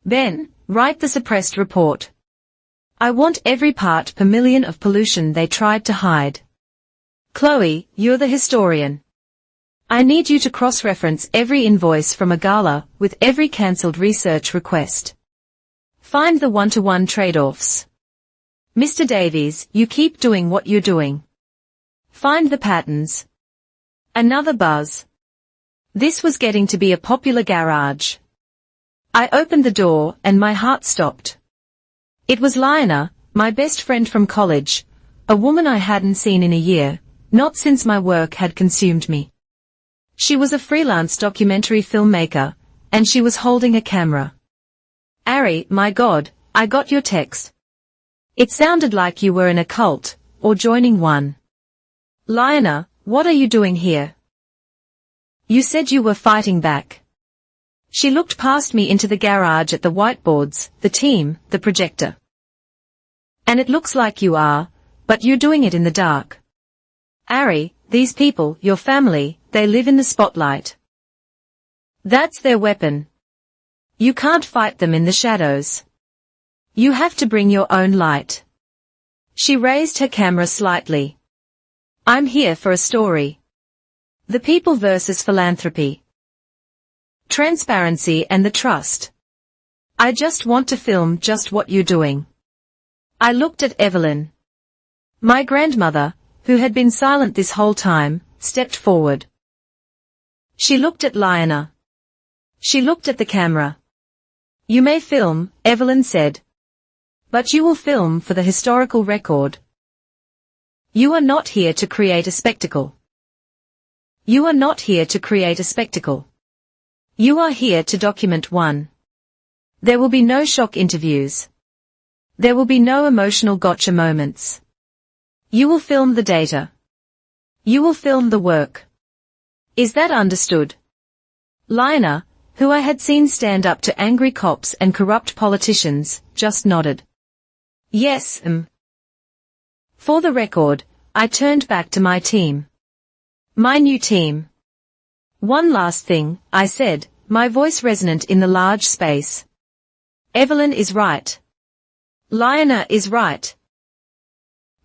Ben, write the suppressed report. I want every part per million of pollution they tried to hide. Chloe, you're the historian. I need you to cross-reference every invoice from a gala with every cancelled research request. Find the one-to-one trade-offs. Mr. Davies, you keep doing what you're doing. Find the patterns. Another buzz. This was getting to be a popular garage. I opened the door and my heart stopped. It was Lionel, my best friend from college, a woman I hadn't seen in a year, not since my work had consumed me. She was a freelance documentary filmmaker, and she was holding a camera. Ari, my God, I got your text. It sounded like you were in a cult, or joining one. Lionel, what are you doing here? You said you were fighting back. She looked past me into the garage at the whiteboards, the team, the projector. And it looks like you are, but you're doing it in the dark. Ari, these people, your family, they live in the spotlight. That's their weapon. You can't fight them in the shadows. You have to bring your own light. She raised her camera slightly. I'm here for a story. The people versus philanthropy. Transparency and the trust. I just want to film just what you're doing. I looked at Evelyn. My grandmother, who had been silent this whole time, stepped forward. She looked at Lionel. She looked at the camera. You may film, Evelyn said. But you will film for the historical record. You are not here to create a spectacle. You are not here to create a spectacle. You are here to document one. There will be no shock interviews. There will be no emotional gotcha moments. You will film the data. You will film the work. Is that understood? Lionel, who I had seen stand up to angry cops and corrupt politicians, just nodded. Yes, For the record, I turned back to my team. My new team. One last thing, I said, my voice resonant in the large space. Evelyn is right. Lionel is right.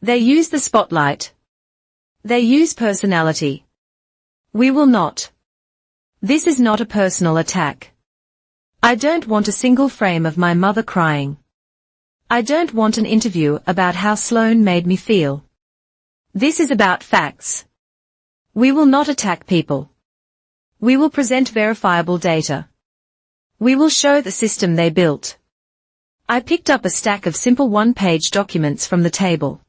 They use the spotlight. They use personality. We will not. This is not a personal attack. I don't want a single frame of my mother crying. I don't want an interview about how Sloan made me feel. This is about facts. We will not attack people. We will present verifiable data. We will show the system they built. I picked up a stack of simple one-page documents from the table.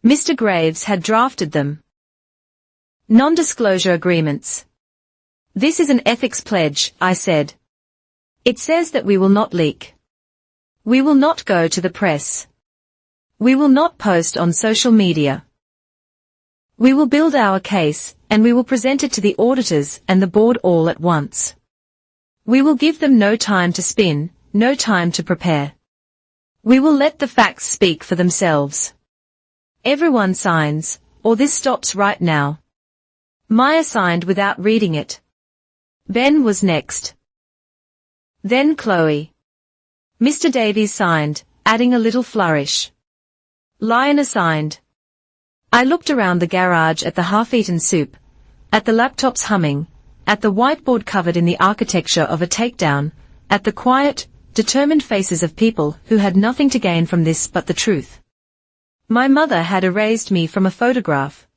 Mr. Graves had drafted them. Non-disclosure agreements. This is an ethics pledge, I said. It says that we will not leak. We will not go to the press. We will not post on social media. We will build our case, and we will present it to the auditors and the board all at once. We will give them no time to spin, no time to prepare. We will let the facts speak for themselves. Everyone signs, or this stops right now. Maya signed without reading it. Ben was next. Then Chloe. Mr. Davies signed, adding a little flourish. Lionel signed. I looked around the garage at the half-eaten soup, at the laptops humming, at the whiteboard covered in the architecture of a takedown, at the quiet, determined faces of people who had nothing to gain from this but the truth. My mother had erased me from a photograph.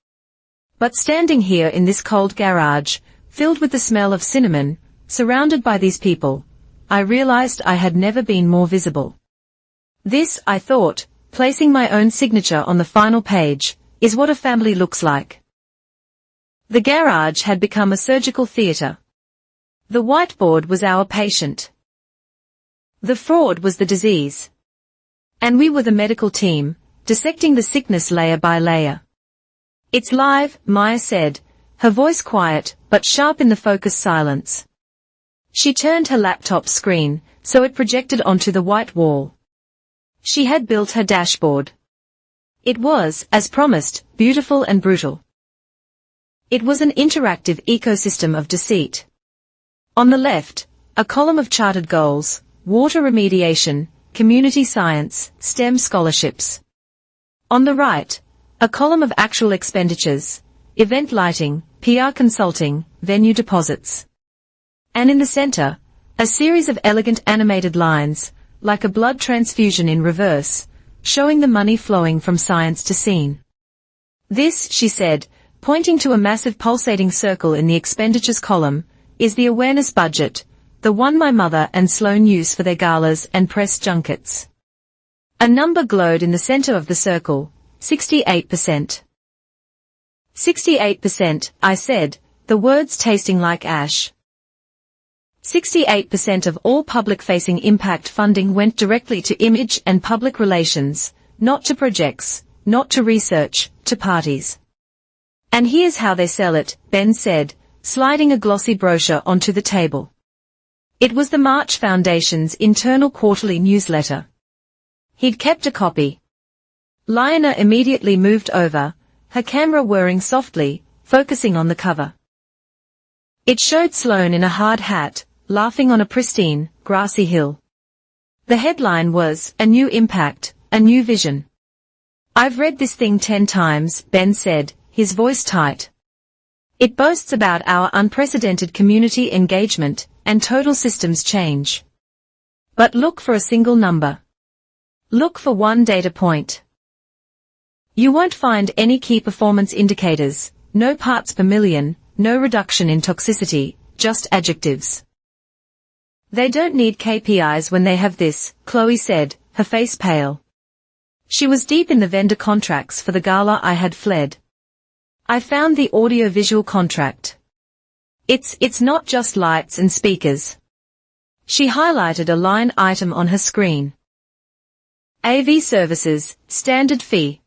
But standing here in this cold garage, filled with the smell of cinnamon, surrounded by these people, I realized I had never been more visible. This, I thought, placing my own signature on the final page, is what a family looks like. The garage had become a surgical theater. The whiteboard was our patient. The fraud was the disease. And we were the medical team, dissecting the sickness layer by layer. It's live, Maya said, her voice quiet, but sharp in the focused silence. She turned her laptop screen, so it projected onto the white wall. She had built her dashboard. It was, as promised, beautiful and brutal. It was an interactive ecosystem of deceit. On the left, a column of chartered goals, water remediation, community science, STEM scholarships. On the right, a column of actual expenditures, event lighting, PR consulting, venue deposits. And in the center, a series of elegant animated lines, like a blood transfusion in reverse, showing the money flowing from science to scene. This, she said, pointing to a massive pulsating circle in the expenditures column, is the awareness budget, the one my mother and Sloane use for their galas and press junkets. A number glowed in the center of the circle, 68%. 68%, I said, the words tasting like ash. 68% of all public-facing impact funding went directly to image and public relations, not to projects, not to research, to parties. And here's how they sell it, Ben said, sliding a glossy brochure onto the table. It was the March Foundation's internal quarterly newsletter. He'd kept a copy. Lionel immediately moved over, her camera whirring softly, focusing on the cover. It showed Sloane in a hard hat, laughing on a pristine, grassy hill. The headline was, "A New Impact, a New Vision." "I've read this thing 10 times, Ben said, his voice tight. "It boasts about our unprecedented community engagement and total systems change. But look for a single number. Look for one data point. You won't find any key performance indicators, no parts per million, no reduction in toxicity, just adjectives." "They don't need KPIs when they have this," Chloe said, her face pale. She was deep in the vendor contracts for the gala I had fled. "I found the audio-visual contract. It's not just lights and speakers." She highlighted a line item on her screen. "AV services, standard fee.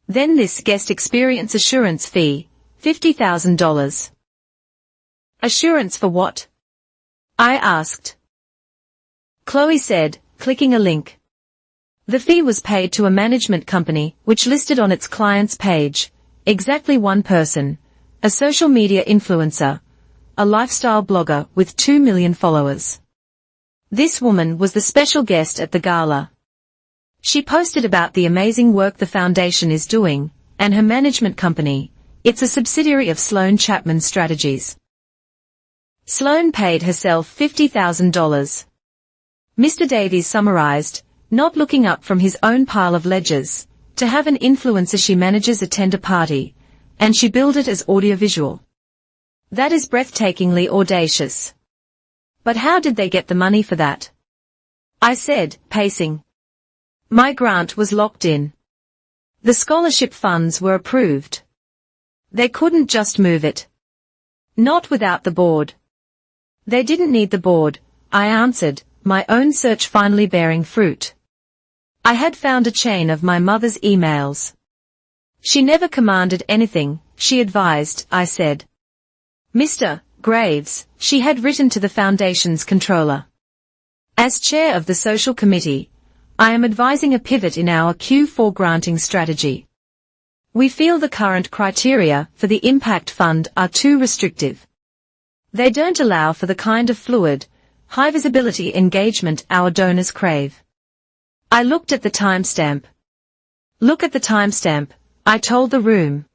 Then this guest experience assurance fee, $50,000. "Assurance for what?" I asked. Chloe said, clicking a link. The fee was paid to a management company which listed on its client's page, exactly one person, a social media influencer, a lifestyle blogger with 2 million followers. This woman was the special guest at the gala. She posted about the amazing work the foundation is doing, and her management company, it's a subsidiary of Sloane Chapman Strategies. Sloane paid herself $50,000. Mr. Davies summarized, not looking up from his own pile of ledgers, to have an influencer she manages attend a party, and she billed it as audiovisual. That is breathtakingly audacious. But how did they get the money for that? I said, pacing. My grant was locked in. The scholarship funds were approved. They couldn't just move it. Not without the board. They didn't need the board, I answered, my own search finally bearing fruit. I had found a chain of my mother's emails. She never commanded anything, she advised, I said. Mr. Graves, she had written to the foundation's controller. As chair of the social committee, I am advising a pivot in our Q4 granting strategy. We feel the current criteria for the impact fund are too restrictive. They don't allow for the kind of fluid, high-visibility engagement our donors crave. I looked at the timestamp. Look at the timestamp, I told the room.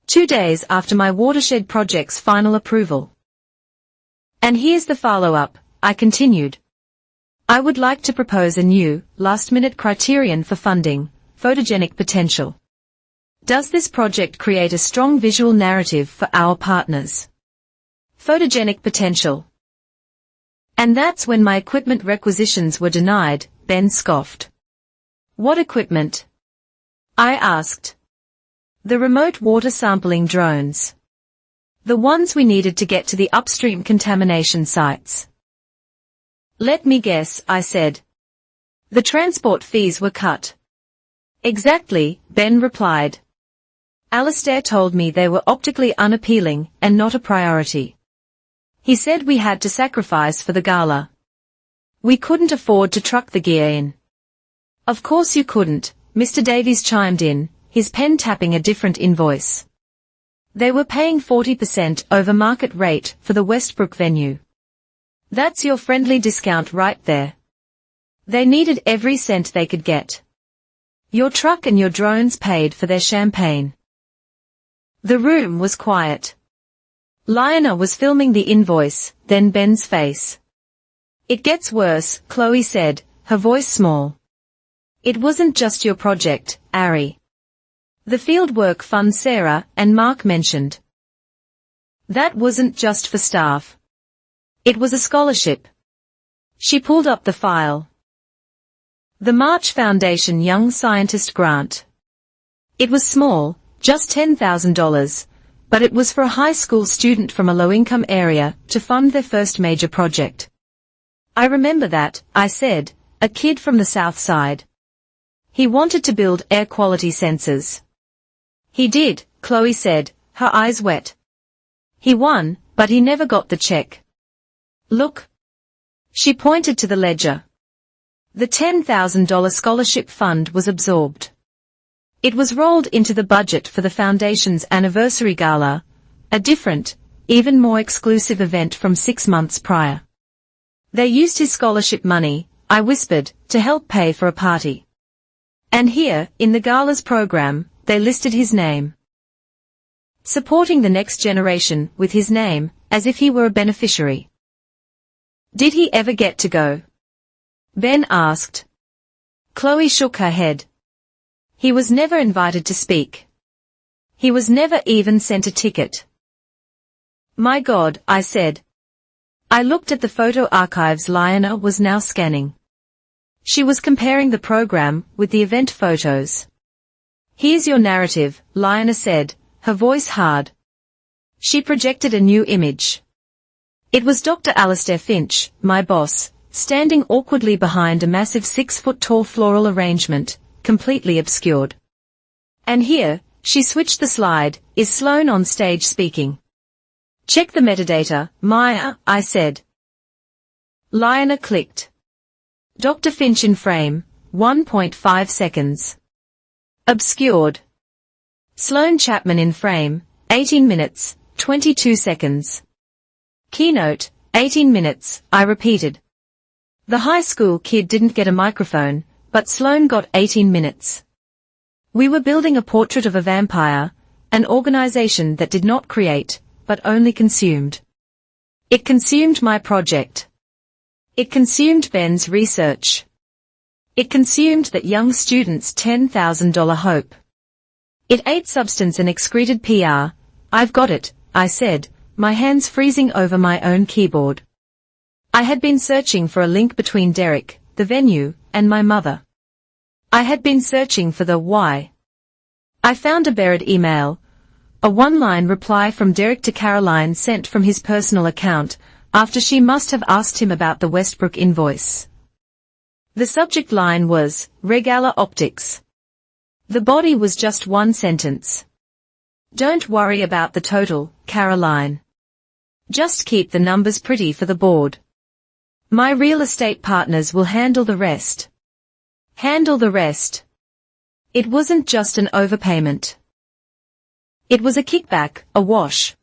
2 days after my watershed project's final approval. And here's the follow-up, I continued. I would like to propose a new, last-minute criterion for funding, photogenic potential. Does this project create a strong visual narrative for our partners? Photogenic potential. And that's when my equipment requisitions were denied, Ben scoffed. What equipment? I asked. The remote water sampling drones. The ones we needed to get to the upstream contamination sites. Let me guess, I said. The transport fees were cut. Exactly, Ben replied. Alistair told me they were optically unappealing and not a priority. He said we had to sacrifice for the gala. We couldn't afford to truck the gear in. Of course you couldn't, Mr. Davies chimed in, his pen tapping a different invoice. They were paying 40% over market rate for the Westbrook venue. That's your friendly discount right there. They needed every cent they could get. Your truck and your drones paid for their champagne. The room was quiet. Lionel was filming the invoice, then Ben's face. It gets worse, Chloe said, her voice small. It wasn't just your project, Ari. The fieldwork fund Sarah and Mark mentioned. That wasn't just for staff. It was a scholarship. She pulled up the file. The March Foundation Young Scientist Grant. It was small, just $10,000, but it was for a high school student from a low-income area to fund their first major project. I remember that, I said, a kid from the South Side. He wanted to build air quality sensors. He did, Chloe said, her eyes wet. He won, but he never got the check. Look. She pointed to the ledger. The $10,000 scholarship fund was absorbed. It was rolled into the budget for the Foundation's anniversary gala, a different, even more exclusive event from 6 months prior. They used his scholarship money, I whispered, to help pay for a party. And here, in the gala's program, they listed his name. Supporting the next generation with his name, as if he were a beneficiary. Did he ever get to go? Ben asked. Chloe shook her head. He was never invited to speak. He was never even sent a ticket. My God, I said. I looked at the photo archives Lionel was now scanning. She was comparing the program with the event photos. Here's your narrative, Lionel said, her voice hard. She projected a new image. It was Dr. Alistair Finch, my boss, standing awkwardly behind a massive 6-foot-tall floral arrangement, completely obscured. And here, she switched the slide, is Sloane on stage speaking. Check the metadata, Maya, I said. Lionel clicked. Dr. Finch in frame, 1.5 seconds. Obscured. Sloane Chapman in frame, 18 minutes, 22 seconds. Keynote, 18 minutes, I repeated. The high school kid didn't get a microphone, but Sloane got 18 minutes. We were building a portrait of a vampire, an organization that did not create, but only consumed. It consumed my project. It consumed Ben's research. It consumed that young student's $10,000 hope. It ate substance and excreted PR. I've got it, I said, my hands freezing over my own keyboard. I had been searching for a link between Derek, the venue, and my mother. I had been searching for the why. I found a buried email, a one-line reply from Derek to Caroline sent from his personal account, after she must have asked him about the Westbrook invoice. The subject line was, Regala Optics. The body was just one sentence. Don't worry about the total, Caroline. Just keep the numbers pretty for the board. My real estate partners will handle the rest. Handle the rest. It wasn't just an overpayment. It was a kickback, a wash.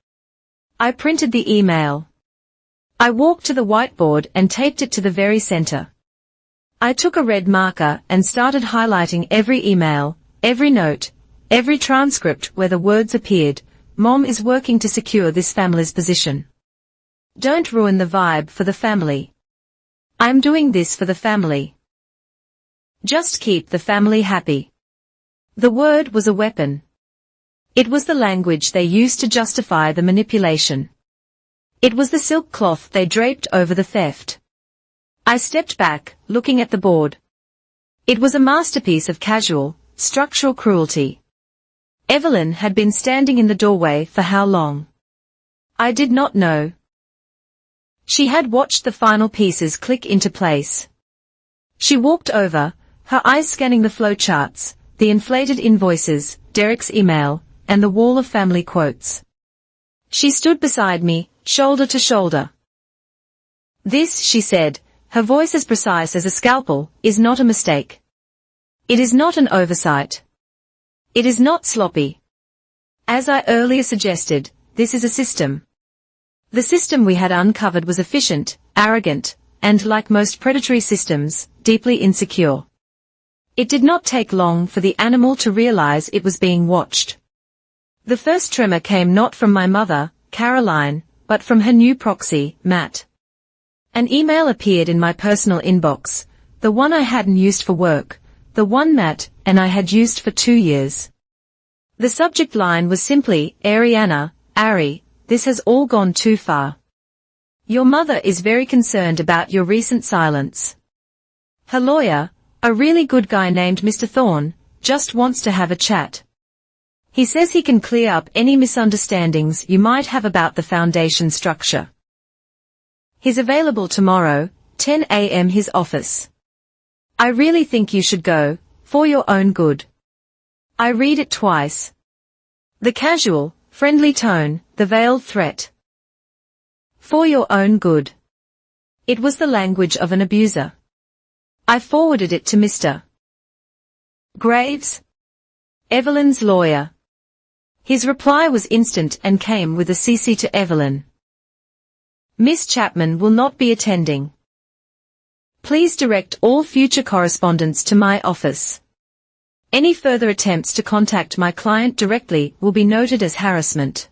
I printed the email. I walked to the whiteboard and taped it to the very center. I took a red marker and started highlighting every email, every note, every transcript where the words appeared, Mom is working to secure this family's position. Don't ruin the vibe for the family. I'm doing this for the family. Just keep the family happy. The word was a weapon. It was the language they used to justify the manipulation. It was the silk cloth they draped over the theft. I stepped back, looking at the board. It was a masterpiece of casual, structural cruelty. Evelyn had been standing in the doorway for how long? I did not know. She had watched the final pieces click into place. She walked over, her eyes scanning the flowcharts, the inflated invoices, Derek's email, and the wall of family quotes. She stood beside me, shoulder to shoulder. This, she said, her voice as precise as a scalpel, is not a mistake. It is not an oversight. It is not sloppy. As I earlier suggested, this is a system. The system we had uncovered was efficient, arrogant, and, like most predatory systems, deeply insecure. It did not take long for the animal to realize it was being watched. The first tremor came not from my mother, Caroline, but from her new proxy, Matt. An email appeared in my personal inbox, the one I hadn't used for work, the one Matt and I had used for 2 years. The subject line was simply, Ariana, Ari, this has all gone too far. Your mother is very concerned about your recent silence. Her lawyer, a really good guy named Mr. Thorne, just wants to have a chat. He says he can clear up any misunderstandings you might have about the foundation structure. He's available tomorrow, 10 a.m. his office. I really think you should go, for your own good. I read it twice. The casual, friendly tone, the veiled threat. For your own good. It was the language of an abuser. I forwarded it to Mr. Graves, Evelyn's lawyer. His reply was instant and came with a CC to Evelyn. Miss Chapman will not be attending. Please direct all future correspondence to my office. Any further attempts to contact my client directly will be noted as harassment.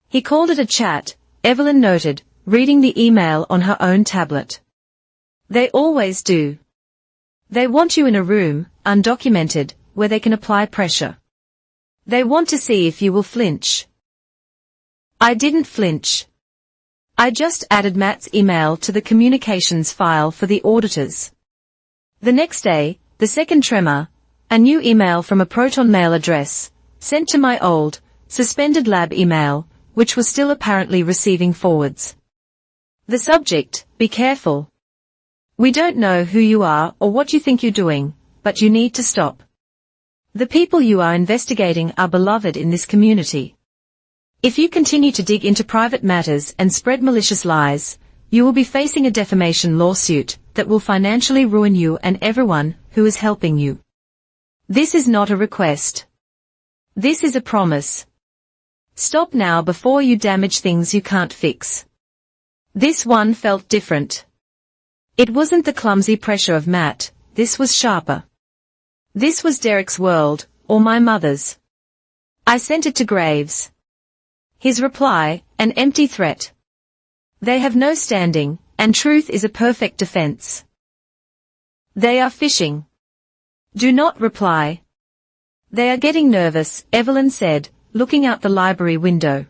He called it a chat, Evelyn noted, reading the email on her own tablet. They always do. They want you in a room, undocumented, where they can apply pressure. They want to see if you will flinch. I didn't flinch. I just added Matt's email to the communications file for the auditors. The next day, the second tremor, a new email from a Proton Mail address, sent to my old, suspended lab email, which was still apparently receiving forwards. The subject, be careful. We don't know who you are or what you think you're doing, but you need to stop. The people you are investigating are beloved in this community. If you continue to dig into private matters and spread malicious lies, you will be facing a defamation lawsuit that will financially ruin you and everyone who is helping you. This is not a request. This is a promise. Stop now before you damage things you can't fix. This one felt different. It wasn't the clumsy pressure of Matt, this was sharper. This was Derek's world, or my mother's. I sent it to Graves. His reply, an empty threat. They have no standing, and truth is a perfect defense. They are fishing. Do not reply. They are getting nervous, Evelyn said, looking out the library window.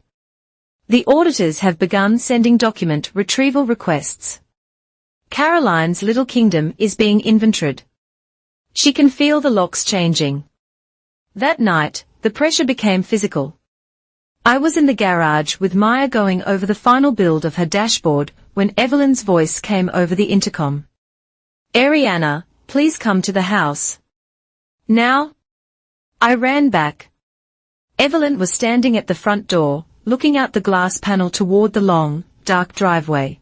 The auditors have begun sending document retrieval requests. Caroline's little kingdom is being inventoried. She can feel the locks changing. That night, the pressure became physical. I was in the garage with Maya going over the final build of her dashboard when Evelyn's voice came over the intercom. Ariana, please come to the house. Now? I ran back. Evelyn was standing at the front door, looking out the glass panel toward the long, dark driveway.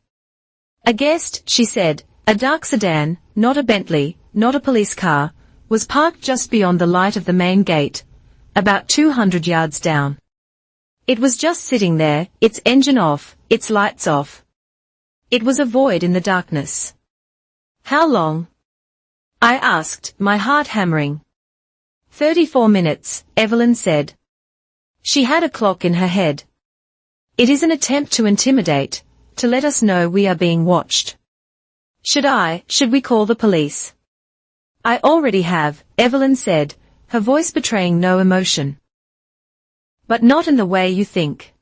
A guest, she said, a dark sedan, not a Bentley, not a police car, was parked just beyond the light of the main gate, about 200 yards down. It was just sitting there, its engine off, its lights off. It was a void in the darkness. How long? I asked, my heart hammering. 34 minutes, Evelyn said. She had a clock in her head. It is an attempt to intimidate, to let us know we are being watched. Should we call the police? I already have, Evelyn said, her voice betraying no emotion. But not in the way you think.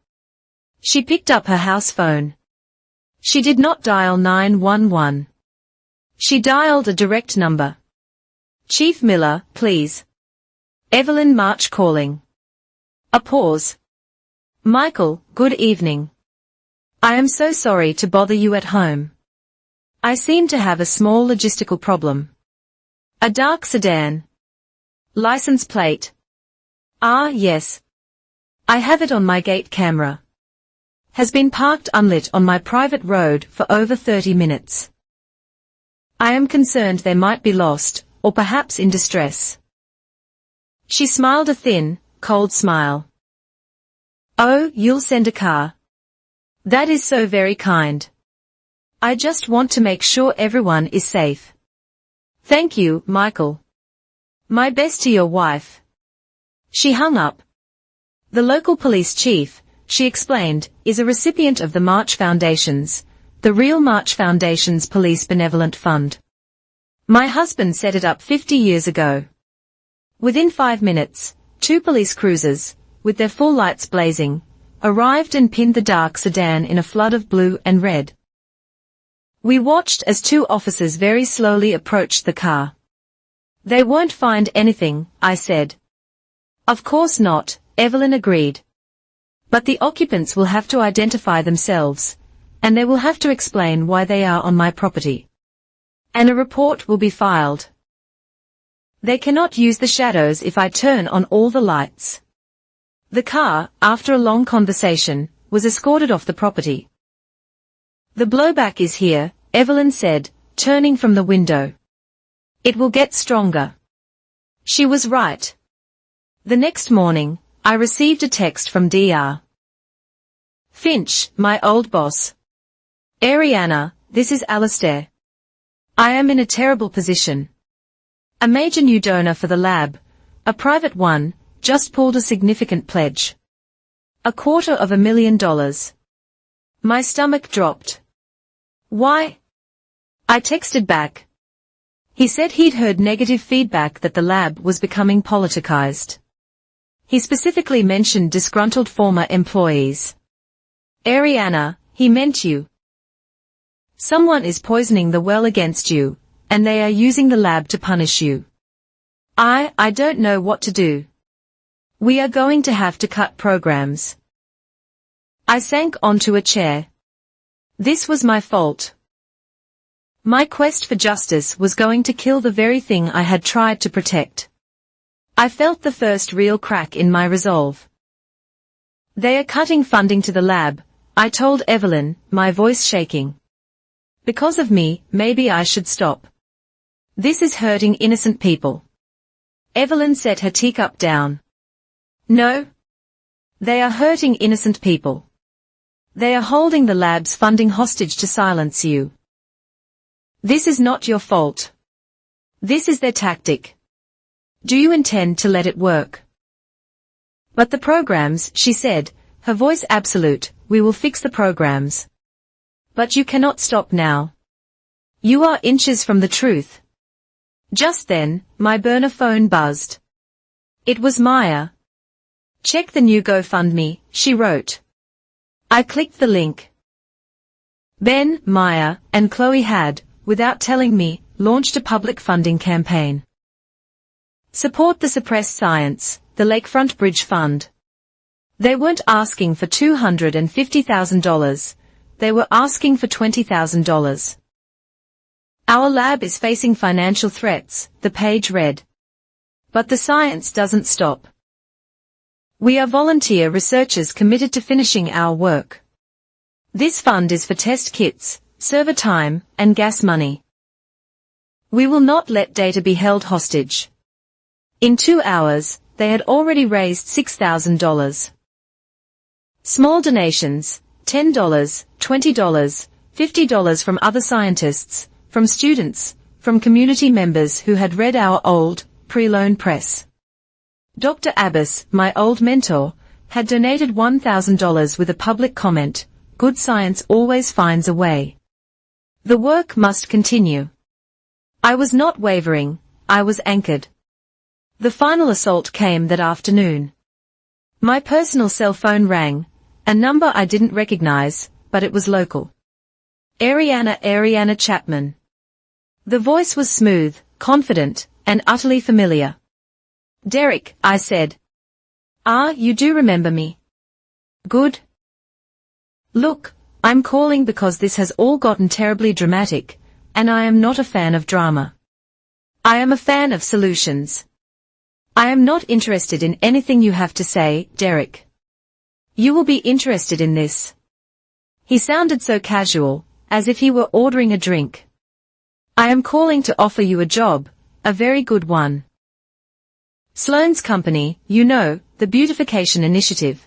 She picked up her house phone. She did not dial 911. She dialed a direct number. Chief Miller, please. Evelyn March calling. A pause. Michael, good evening. I am so sorry to bother you at home. I seem to have a small logistical problem. A dark sedan. License plate. Ah, yes. I have it on my gate camera. Has been parked unlit on my private road for over 30 minutes. I am concerned they might be lost, or perhaps in distress. She smiled a thin, cold smile. Oh, you'll send a car. That is so very kind. I just want to make sure everyone is safe. Thank you, Michael. My best to your wife. She hung up. The local police chief, she explained, is a recipient of the March Foundation's, the Real March Foundation's Police Benevolent Fund. My husband set it up 50 years ago. Within 5 minutes, 2 police cruisers, with their full lights blazing, arrived and pinned the dark sedan in a flood of blue and red. We watched as 2 officers very slowly approached the car. They won't find anything, I said. Of course not, Evelyn agreed. But the occupants will have to identify themselves, and they will have to explain why they are on my property. And a report will be filed. They cannot use the shadows if I turn on all the lights. The car, after a long conversation, was escorted off the property. The blowback is here, Evelyn said, turning from the window. It will get stronger. She was right. The next morning, I received a text from Dr. Finch, my old boss. Ariana, this is Alistair. I am in a terrible position. A major new donor for the lab, a private one, just pulled a significant pledge. $250,000. My stomach dropped. Why? I texted back. He said he'd heard negative feedback that the lab was becoming politicized. He specifically mentioned disgruntled former employees. Ariana, he meant you. Someone is poisoning the well against you, and they are using the lab to punish you. I don't know what to do. We are going to have to cut programs. I sank onto a chair. This was my fault. My quest for justice was going to kill the very thing I had tried to protect. I felt the first real crack in my resolve. They are cutting funding to the lab, I told Evelyn, my voice shaking. Because of me, maybe I should stop. This is hurting innocent people. Evelyn set her teacup down. No. They are hurting innocent people. They are holding the lab's funding hostage to silence you. This is not your fault. This is their tactic. Do you intend to let it work? But the programs, she said, her voice absolute, we will fix the programs. But you cannot stop now. You are inches from the truth. Just then, my burner phone buzzed. It was Maya. Check the new GoFundMe, she wrote. I clicked the link. Ben, Maya, and Chloe had, without telling me, launched a public funding campaign. Support the suppressed science, the Lakefront Bridge Fund. They weren't asking for $250,000, they were asking for $20,000. Our lab is facing financial threats, the page read. But the science doesn't stop. We are volunteer researchers committed to finishing our work. This fund is for test kits, server time, and gas money. We will not let data be held hostage. In 2 hours, they had already raised $6,000. Small donations, $10, $20, $50 from other scientists, from students, from community members who had read our old, pre-loan press. Dr. Abbas, my old mentor, had donated $1,000 with a public comment, good science always finds a way. The work must continue. I was not wavering, I was anchored. The final assault came that afternoon. My personal cell phone rang, a number I didn't recognize, but it was local. Ariana Chapman. The voice was smooth, confident, and utterly familiar. Derek, I said. Ah, you do remember me. Good. Look, I'm calling because this has all gotten terribly dramatic, and I am not a fan of drama. I am a fan of solutions. I am not interested in anything you have to say, Derek. You will be interested in this. He sounded so casual, as if he were ordering a drink. I am calling to offer you a job, a very good one. Sloane's company, you know, the beautification initiative.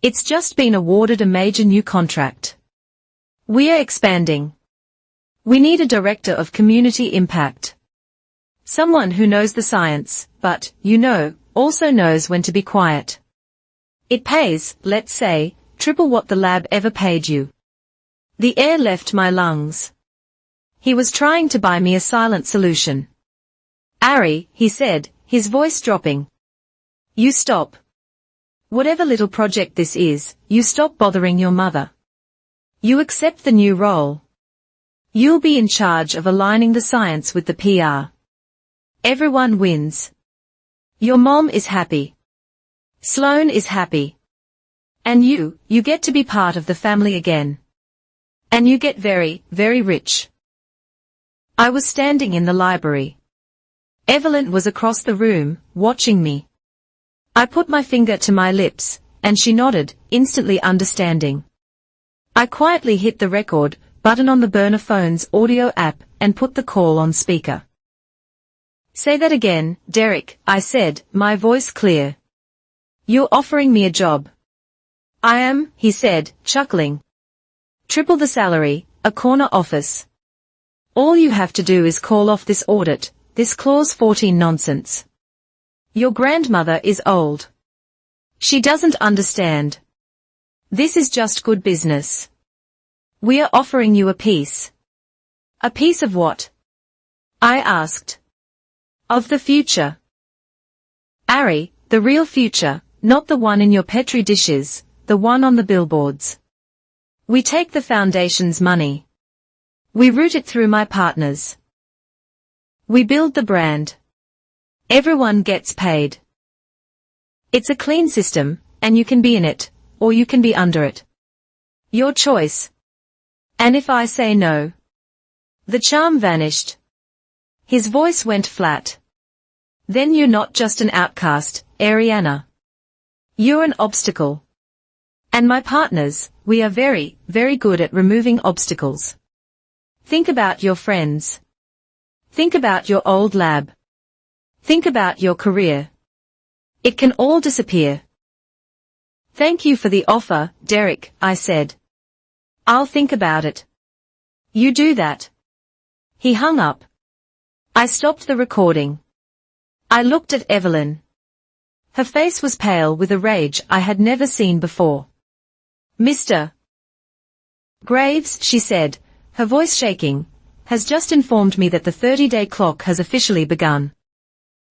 It's just been awarded a major new contract. We are expanding. We need a director of community impact. Someone who knows the science, but, you know, also knows when to be quiet. It pays, let's say, triple what the lab ever paid you. The air left my lungs. He was trying to buy me a silent solution. Ari, he said, his voice dropping. You stop. Whatever little project this is, you stop bothering your mother. You accept the new role. You'll be in charge of aligning the science with the PR. Everyone wins. Your mom is happy. Sloane is happy. And you get to be part of the family again. And you get very, very rich. I was standing in the library. Evelyn was across the room, watching me. I put my finger to my lips, and she nodded, instantly understanding. I quietly hit the record button on the burner phone's audio app and put the call on speaker. Say that again, Derek, I said, my voice clear. You're offering me a job. I am, he said, chuckling. Triple the salary, a corner office. All you have to do is call off this audit, this Clause 14 nonsense. Your grandmother is old. She doesn't understand. This is just good business. We are offering you a piece. A piece of what? I asked. Of the future. Ari, the real future, not the one in your Petri dishes, the one on the billboards. We take the foundation's money. We route it through my partners. We build the brand. Everyone gets paid. It's a clean system, and you can be in it, or you can be under it. Your choice. And if I say no? The charm vanished. His voice went flat. Then you're not just an outcast, Ariana. You're an obstacle. And my partners, we are very, very good at removing obstacles. Think about your friends. Think about your old lab. Think about your career. It can all disappear. Thank you for the offer, Derek, I said. I'll think about it. You do that. He hung up. I stopped the recording. I looked at Evelyn. Her face was pale with a rage I had never seen before. Mr. Graves, she said, her voice shaking, has just informed me that the 30-day clock has officially begun.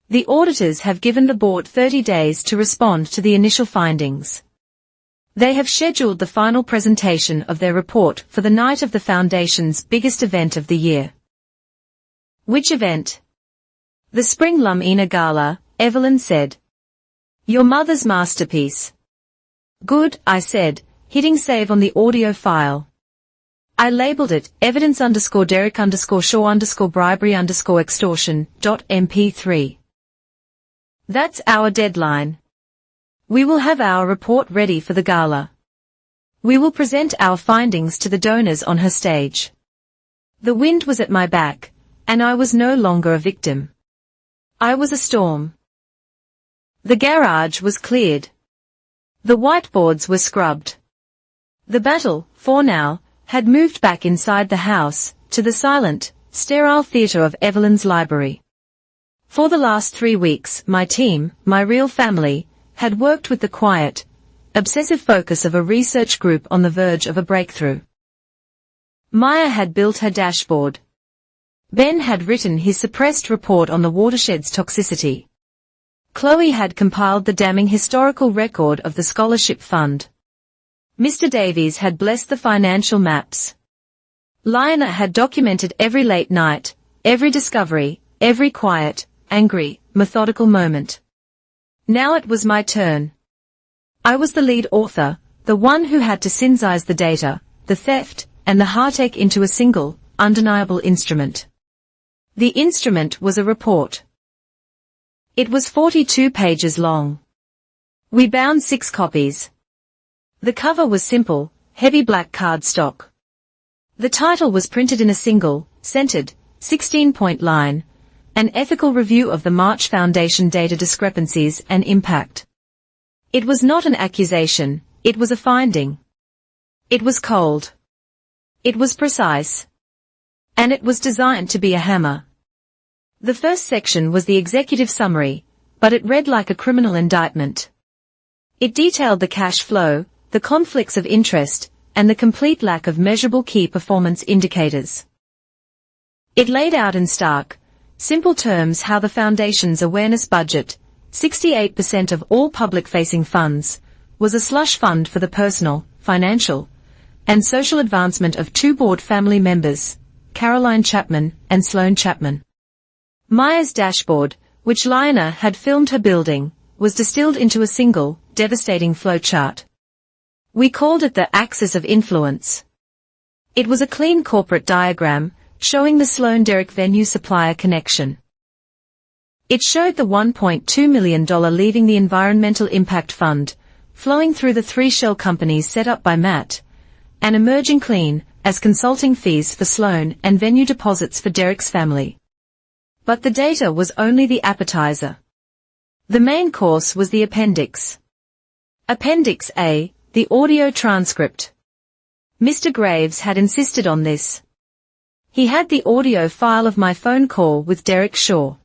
The auditors have given the board 30 days to respond to the initial findings. They have scheduled the final presentation of their report for the night of the Foundation's biggest event of the year. Which event? The Spring Lumina Gala, Evelyn said. Your mother's masterpiece. Good, I said, hitting save on the audio file. I labeled it evidence_Derek_Shaw_bribery_extortion.mp3. That's our deadline. We will have our report ready for the gala. We will present our findings to the donors on her stage. The wind was at my back, and I was no longer a victim. I was a storm. The garage was cleared. The whiteboards were scrubbed. The battle, for now, had moved back inside the house, to the silent, sterile theater of Evelyn's library. For the last 3 weeks, my team, my real family, had worked with the quiet, obsessive focus of a research group on the verge of a breakthrough. Maya had built her dashboard. Ben had written his suppressed report on the watershed's toxicity. Chloe had compiled the damning historical record of the scholarship fund. Mr. Davies had blessed the financial maps. Lionel had documented every late night, every discovery, every quiet, angry, methodical moment. Now it was my turn. I was the lead author, the one who had to synthesize the data, the theft, and the heartache into a single, undeniable instrument. The instrument was a report. It was 42 pages long. We bound 6 copies. The cover was simple, heavy black cardstock. The title was printed in a single, centered, 16-point line, an ethical review of the March Foundation data discrepancies and impact. It was not an accusation, it was a finding. It was cold. It was precise. And it was designed to be a hammer. The first section was the executive summary, but it read like a criminal indictment. It detailed the cash flow, the conflicts of interest, and the complete lack of measurable key performance indicators. It laid out in stark, simple terms how the Foundation's awareness budget, 68% of all public-facing funds, was a slush fund for the personal, financial, and social advancement of 2 board family members, Caroline Chapman and Sloane Chapman. Maya's dashboard, which Lionel had filmed her building, was distilled into a single, devastating flowchart. We called it the axis of influence. It was a clean corporate diagram, showing the Sloane-Derrick venue supplier connection. It showed the $1.2 million leaving the Environmental Impact Fund, flowing through the 3 shell companies set up by Matt, and emerging clean, as consulting fees for Sloane and venue deposits for Derrick's family. But the data was only the appetizer. The main course was the appendix. Appendix A, the audio transcript. Mr. Graves had insisted on this. He had the audio file of my phone call with Derrick Shaw.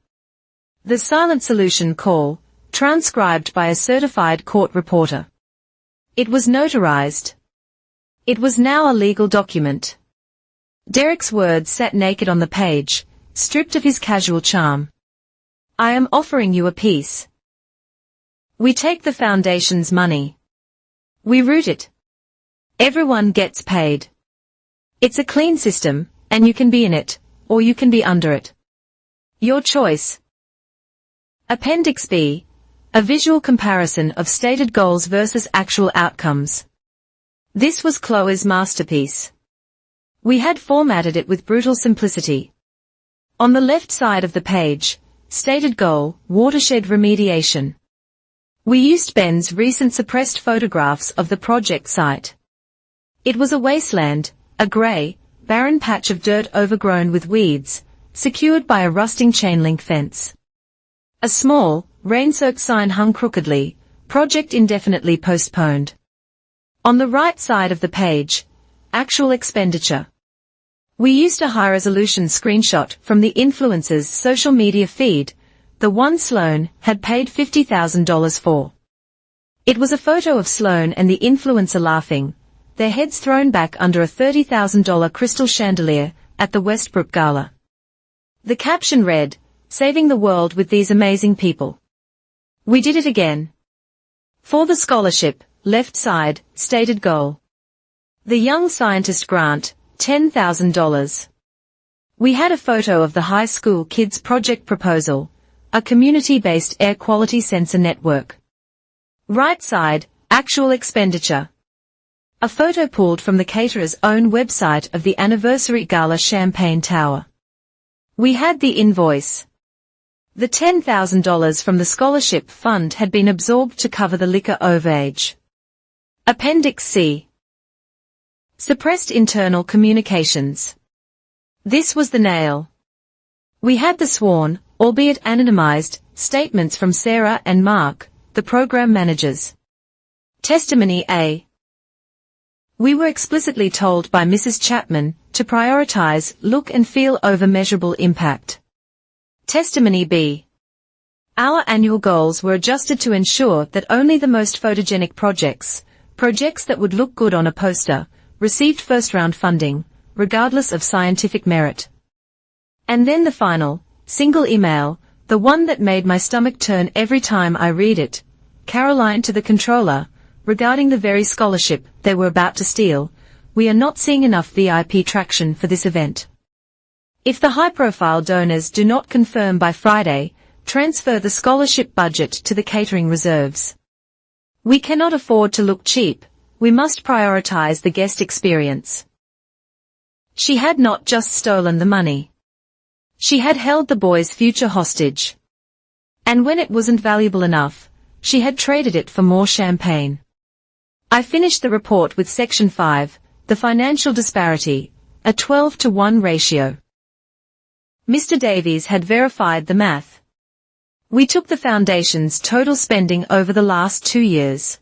The silent solution call, transcribed by a certified court reporter. It was notarized. It was now a legal document. Derrick's words sat naked on the page, stripped of his casual charm. I am offering you a piece. We take the Foundation's money. We root it. Everyone gets paid. It's a clean system, and you can be in it, or you can be under it. Your choice. Appendix B, a visual comparison of stated goals versus actual outcomes. This was Chloe's masterpiece. We had formatted it with brutal simplicity. On the left side of the page, stated goal, watershed remediation. We used Ben's recent suppressed photographs of the project site. It was a wasteland, a grey, barren patch of dirt overgrown with weeds, secured by a rusting chain-link fence. A small, rain-soaked sign hung crookedly, project indefinitely postponed. On the right side of the page, actual expenditure. We used a high-resolution screenshot from the influencer's social media feed, the one Sloane had paid $50,000 for. It was a photo of Sloane and the influencer laughing, their heads thrown back under a $30,000 crystal chandelier at the Westbrook Gala. The caption read, "Saving the world with these amazing people." We did it again. For the scholarship, left side, stated goal. The Young Scientist Grant, $10,000. We had a photo of the high school kids project proposal, a community-based air quality sensor network. Right side, actual expenditure. A photo pulled from the caterer's own website of the anniversary gala champagne tower. We had the invoice. The $10,000 from the scholarship fund had been absorbed to cover the liquor overage. Appendix C. Suppressed internal communications. This was the nail. We had the sworn, albeit anonymized, statements from Sarah and Mark, the program managers. Testimony A. We were explicitly told by Mrs. Chapman to prioritize look and feel over measurable impact. Testimony B. Our annual goals were adjusted to ensure that only the most photogenic projects that would look good on a poster, received first-round funding, regardless of scientific merit. And then the final, single email, the one that made my stomach turn every time I read it, Caroline to the controller, regarding the very scholarship they were about to steal. We are not seeing enough VIP traction for this event. If the high-profile donors do not confirm by Friday, transfer the scholarship budget to the catering reserves. We cannot afford to look cheap, We must prioritize the guest experience. She had not just stolen the money. She had held the boy's future hostage. And when it wasn't valuable enough, she had traded it for more champagne. I finished the report with Section 5, the financial disparity, a 12-to-1 ratio. Mr. Davies had verified the math. We took the foundation's total spending over the last 2 years.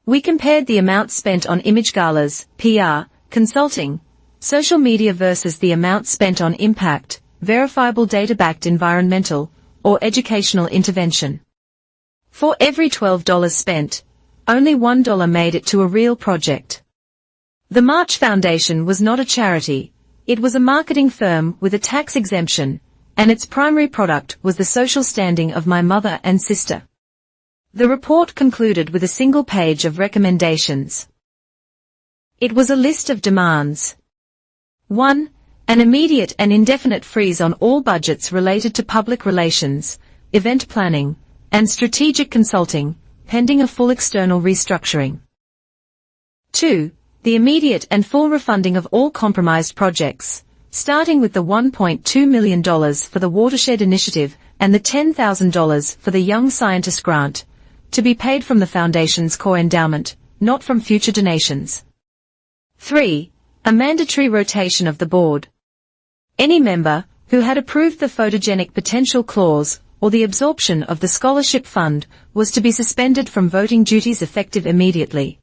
We compared the amount spent on image galas, PR, consulting, social media versus the amount spent on impact, verifiable data-backed environmental, or educational intervention. For every $12 spent, only $1 made it to a real project. The March Foundation was not a charity, it was a marketing firm with a tax exemption, and its primary product was the social standing of my mother and sister. The report concluded with a single page of recommendations. It was a list of demands. 1. An immediate and indefinite freeze on all budgets related to public relations, event planning, and strategic consulting, pending a full external restructuring. 2. The immediate and full refunding of all compromised projects, starting with the $1.2 million for the Watershed Initiative and the $10,000 for the Young Scientist Grant, to be paid from the Foundation's core endowment, not from future donations. 3. A mandatory rotation of the board. Any member who had approved the photogenic potential clause or the absorption of the scholarship fund was to be suspended from voting duties effective immediately.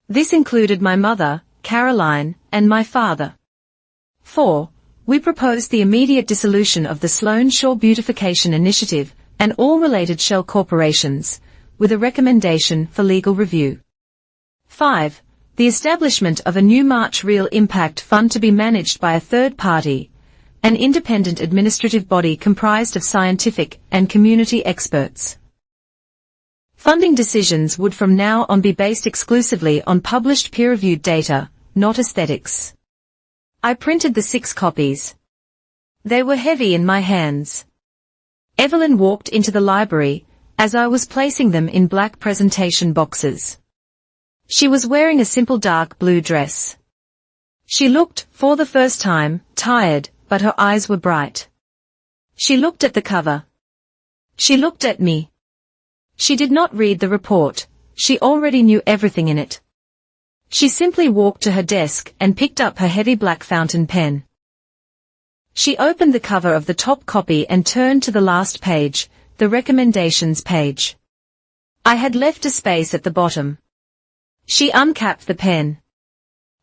This included my mother, Caroline, and my father. 4. We proposed the immediate dissolution of the Sloan Shore Beautification Initiative and all related shell corporations, with a recommendation for legal review. 5. The establishment of a new March Real Impact Fund to be managed by a third party, an independent administrative body comprised of scientific and community experts. Funding decisions would from now on be based exclusively on published peer-reviewed data, not aesthetics. I printed the 6 copies. They were heavy in my hands. Evelyn walked into the library, as I was placing them in black presentation boxes. She was wearing a simple dark blue dress. She looked, for the first time, tired, but her eyes were bright. She looked at the cover. She looked at me. She did not read the report, she already knew everything in it. She simply walked to her desk and picked up her heavy black fountain pen. She opened the cover of the top copy and turned to the last page, the recommendations page. I had left a space at the bottom. She uncapped the pen.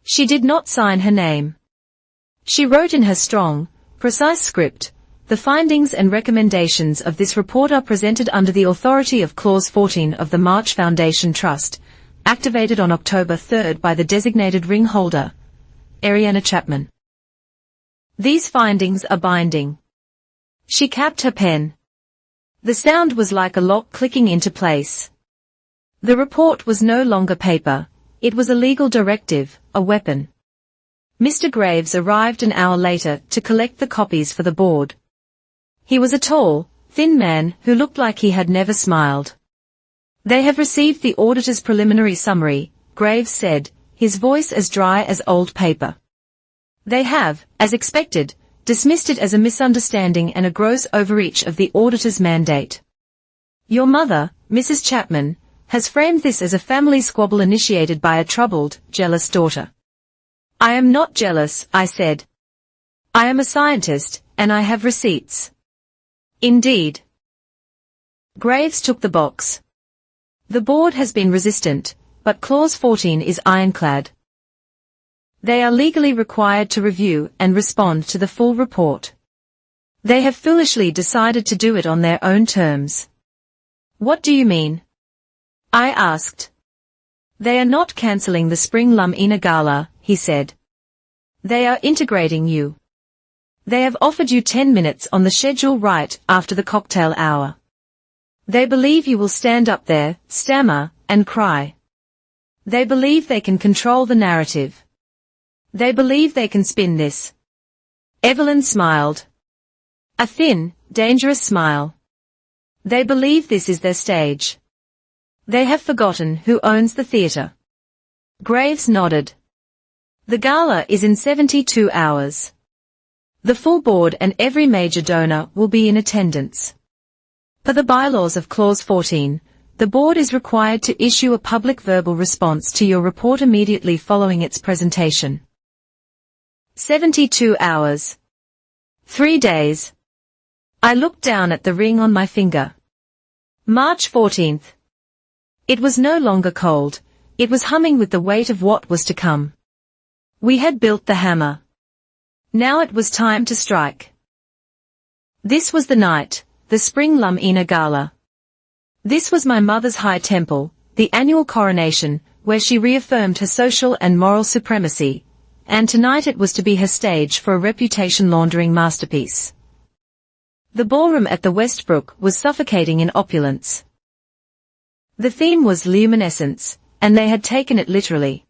She did not sign her name. She wrote in her strong, precise script, "The findings and recommendations of this report are presented under the authority of Clause 14 of the March Foundation Trust, activated on October 3 by the designated ring holder, Ariana Chapman. These findings are binding." She capped her pen. The sound was like a lock clicking into place. The report was no longer paper, it was a legal directive, a weapon. Mr. Graves arrived an hour later to collect the copies for the board. He was a tall, thin man who looked like he had never smiled. "They have received the auditor's preliminary summary," Graves said, his voice as dry as old paper. "They have, as expected, dismissed it as a misunderstanding and a gross overreach of the auditor's mandate. Your mother, Mrs. Chapman, has framed this as a family squabble initiated by a troubled, jealous daughter." "I am not jealous," I said. "I am a scientist, and I have receipts." "Indeed." Graves took the box. "The board has been resistant, but Clause 14 is ironclad. They are legally required to review and respond to the full report. They have foolishly decided to do it on their own terms." "What do you mean?" I asked. "They are not cancelling the Spring Lumina Gala," he said. "They are integrating you. They have offered you 10 minutes on the schedule right after the cocktail hour. They believe you will stand up there, stammer, and cry. They believe they can control the narrative. They believe they can spin this." Evelyn smiled. A thin, dangerous smile. "They believe this is their stage. They have forgotten who owns the theatre. Graves nodded. The gala is in 72 hours. The full board and every major donor will be in attendance. Per the bylaws of Clause 14, the board is required to issue a public verbal response to your report immediately following its presentation. 72 hours. 3 days. I looked down at the ring on my finger. March 14th. It was no longer cold, it was humming with the weight of what was to come. We had built the hammer. Now it was time to strike. This was the night, the Spring Lumina Gala. This was my mother's high temple, the annual coronation, where she reaffirmed her social and moral supremacy, and tonight it was to be her stage for a reputation-laundering masterpiece. The ballroom at the Westbrook was suffocating in opulence. The theme was luminescence, and they had taken it literally.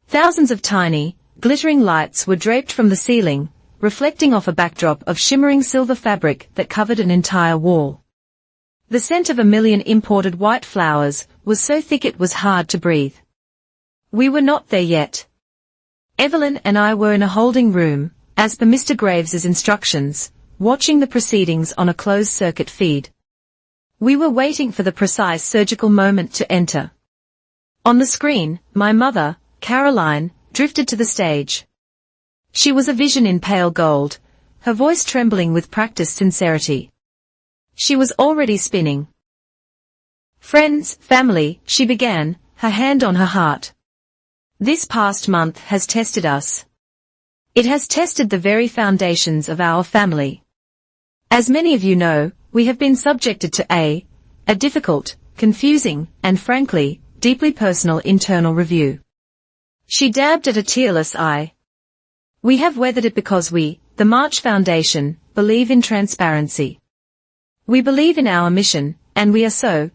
Thousands of tiny, glittering lights were draped from the ceiling, reflecting off a backdrop of shimmering silver fabric that covered an entire wall. The scent of 1,000,000 imported white flowers was so thick it was hard to breathe. We were not there yet. Evelyn and I were in a holding room, as per Mr. Graves's instructions, watching the proceedings on a closed-circuit feed. We were waiting for the precise surgical moment to enter. On the screen, my mother, Caroline, drifted to the stage. She was a vision in pale gold, her voice trembling with practiced sincerity. She was already spinning. Friends, family, she began, her hand on her heart. This past month has tested us. It has tested the very foundations of our family. As many of you know, we have been subjected to a difficult, confusing, and frankly, deeply personal internal review. She dabbed at a tearless eye. We have weathered it because we, the March Foundation, believe in transparency. We believe in our mission, and we are so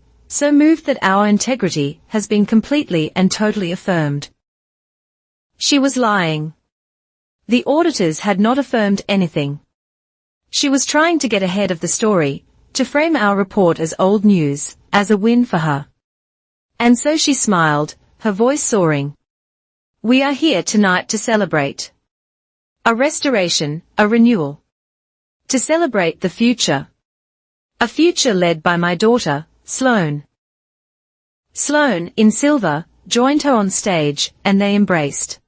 moved that our integrity has been completely and totally affirmed. She was lying. The auditors had not affirmed anything. She was trying to get ahead of the story, to frame our report as old news, as a win for her. And so she smiled, her voice soaring. We are here tonight to celebrate. A restoration, a renewal. To celebrate the future. A future led by my daughter, Sloane. Sloane, in silver, joined her on stage, and they embraced.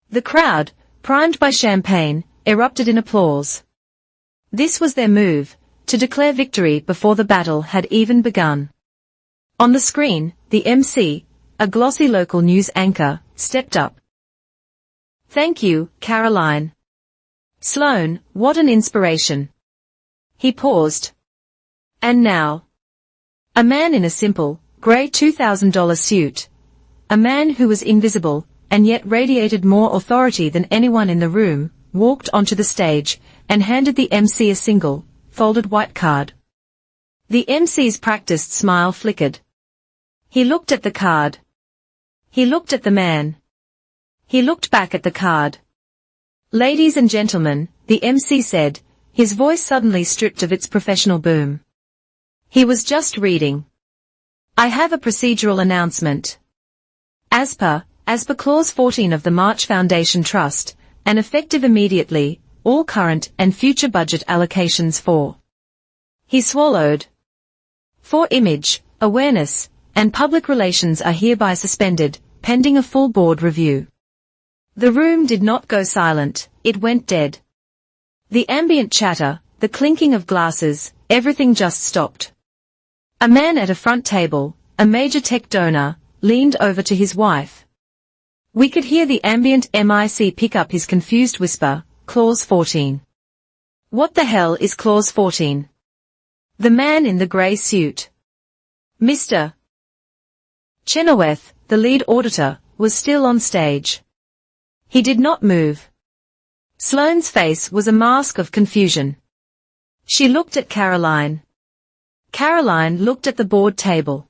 The crowd, primed by champagne, erupted in applause. This was their move, to declare victory before the battle had even begun. On the screen, the MC, a glossy local news anchor, stepped up. Thank you, Caroline. Sloane, what an inspiration. He paused. And now. A man in a simple, grey $2,000 suit. A man who was invisible, and yet radiated more authority than anyone in the room, walked onto the stage, and handed the MC a single, folded white card. The MC's practiced smile flickered. He looked at the card. He looked at the man. He looked back at the card. Ladies and gentlemen, the MC said, his voice suddenly stripped of its professional boom. He was just reading. I have a procedural announcement. As per Clause 14 of the March Foundation Trust, and effective immediately, all current and future budget allocations for. He swallowed. For image, awareness, and public relations are hereby suspended, pending a full board review. The room did not go silent, it went dead. The ambient chatter, the clinking of glasses, everything just stopped. A man at a front table, a major tech donor, leaned over to his wife. We could hear the ambient mic pick up his confused whisper, Clause 14. What the hell is Clause 14? The man in the grey suit. Mr. Chenoweth, the lead auditor, was still on stage. He did not move. Sloane's face was a mask of confusion. She looked at Caroline. Caroline looked at the board table.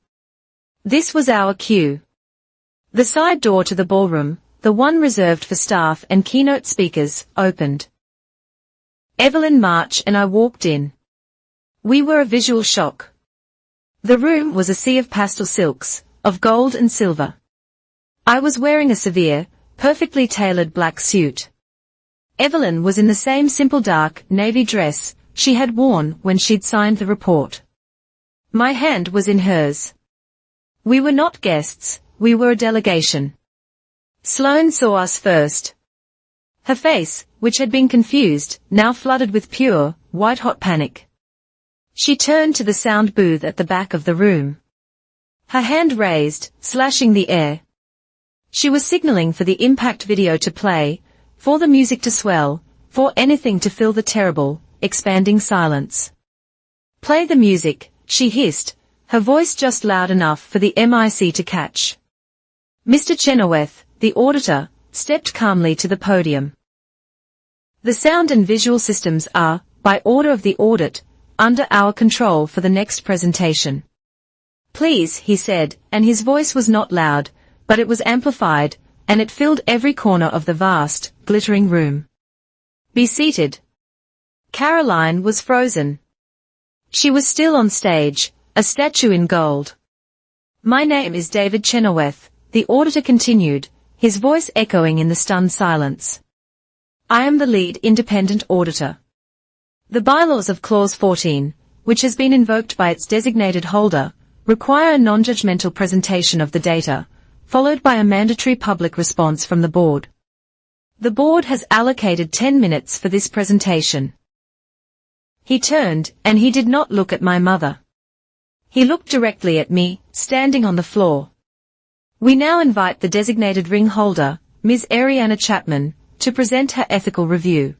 This was our cue. The side door to the ballroom, the one reserved for staff and keynote speakers, opened. Evelyn March and I walked in. We were a visual shock. The room was a sea of pastel silks, of gold and silver. I was wearing a severe, perfectly tailored black suit. Evelyn was in the same simple dark navy dress she had worn when she'd signed the report. My hand was in hers. We were not guests, we were a delegation. Sloane saw us first. Her face, which had been confused, now flooded with pure, white-hot panic. She turned to the sound booth at the back of the room. Her hand raised, slashing the air. She was signaling for the impact video to play, for the music to swell, for anything to fill the terrible, expanding silence. "Play the music," she hissed, her voice just loud enough for the MIC to catch. Mr. Chenoweth, the auditor, stepped calmly to the podium. "The sound and visual systems are, by order of the audit, under our control for the next presentation. Please," he said, and his voice was not loud, but it was amplified, and it filled every corner of the vast, glittering room. "Be seated." Caroline was frozen. She was still on stage, a statue in gold. "My name is David Chenoweth," the auditor continued, his voice echoing in the stunned silence. "I am the lead independent auditor. The bylaws of Clause 14, which has been invoked by its designated holder, require a non-judgmental presentation of the data, followed by a mandatory public response from the board. The board has allocated 10 minutes for this presentation." He turned, and he did not look at my mother. He looked directly at me, standing on the floor. "We now invite the designated ring holder, Ms. Ariana Chapman, to present her ethical review."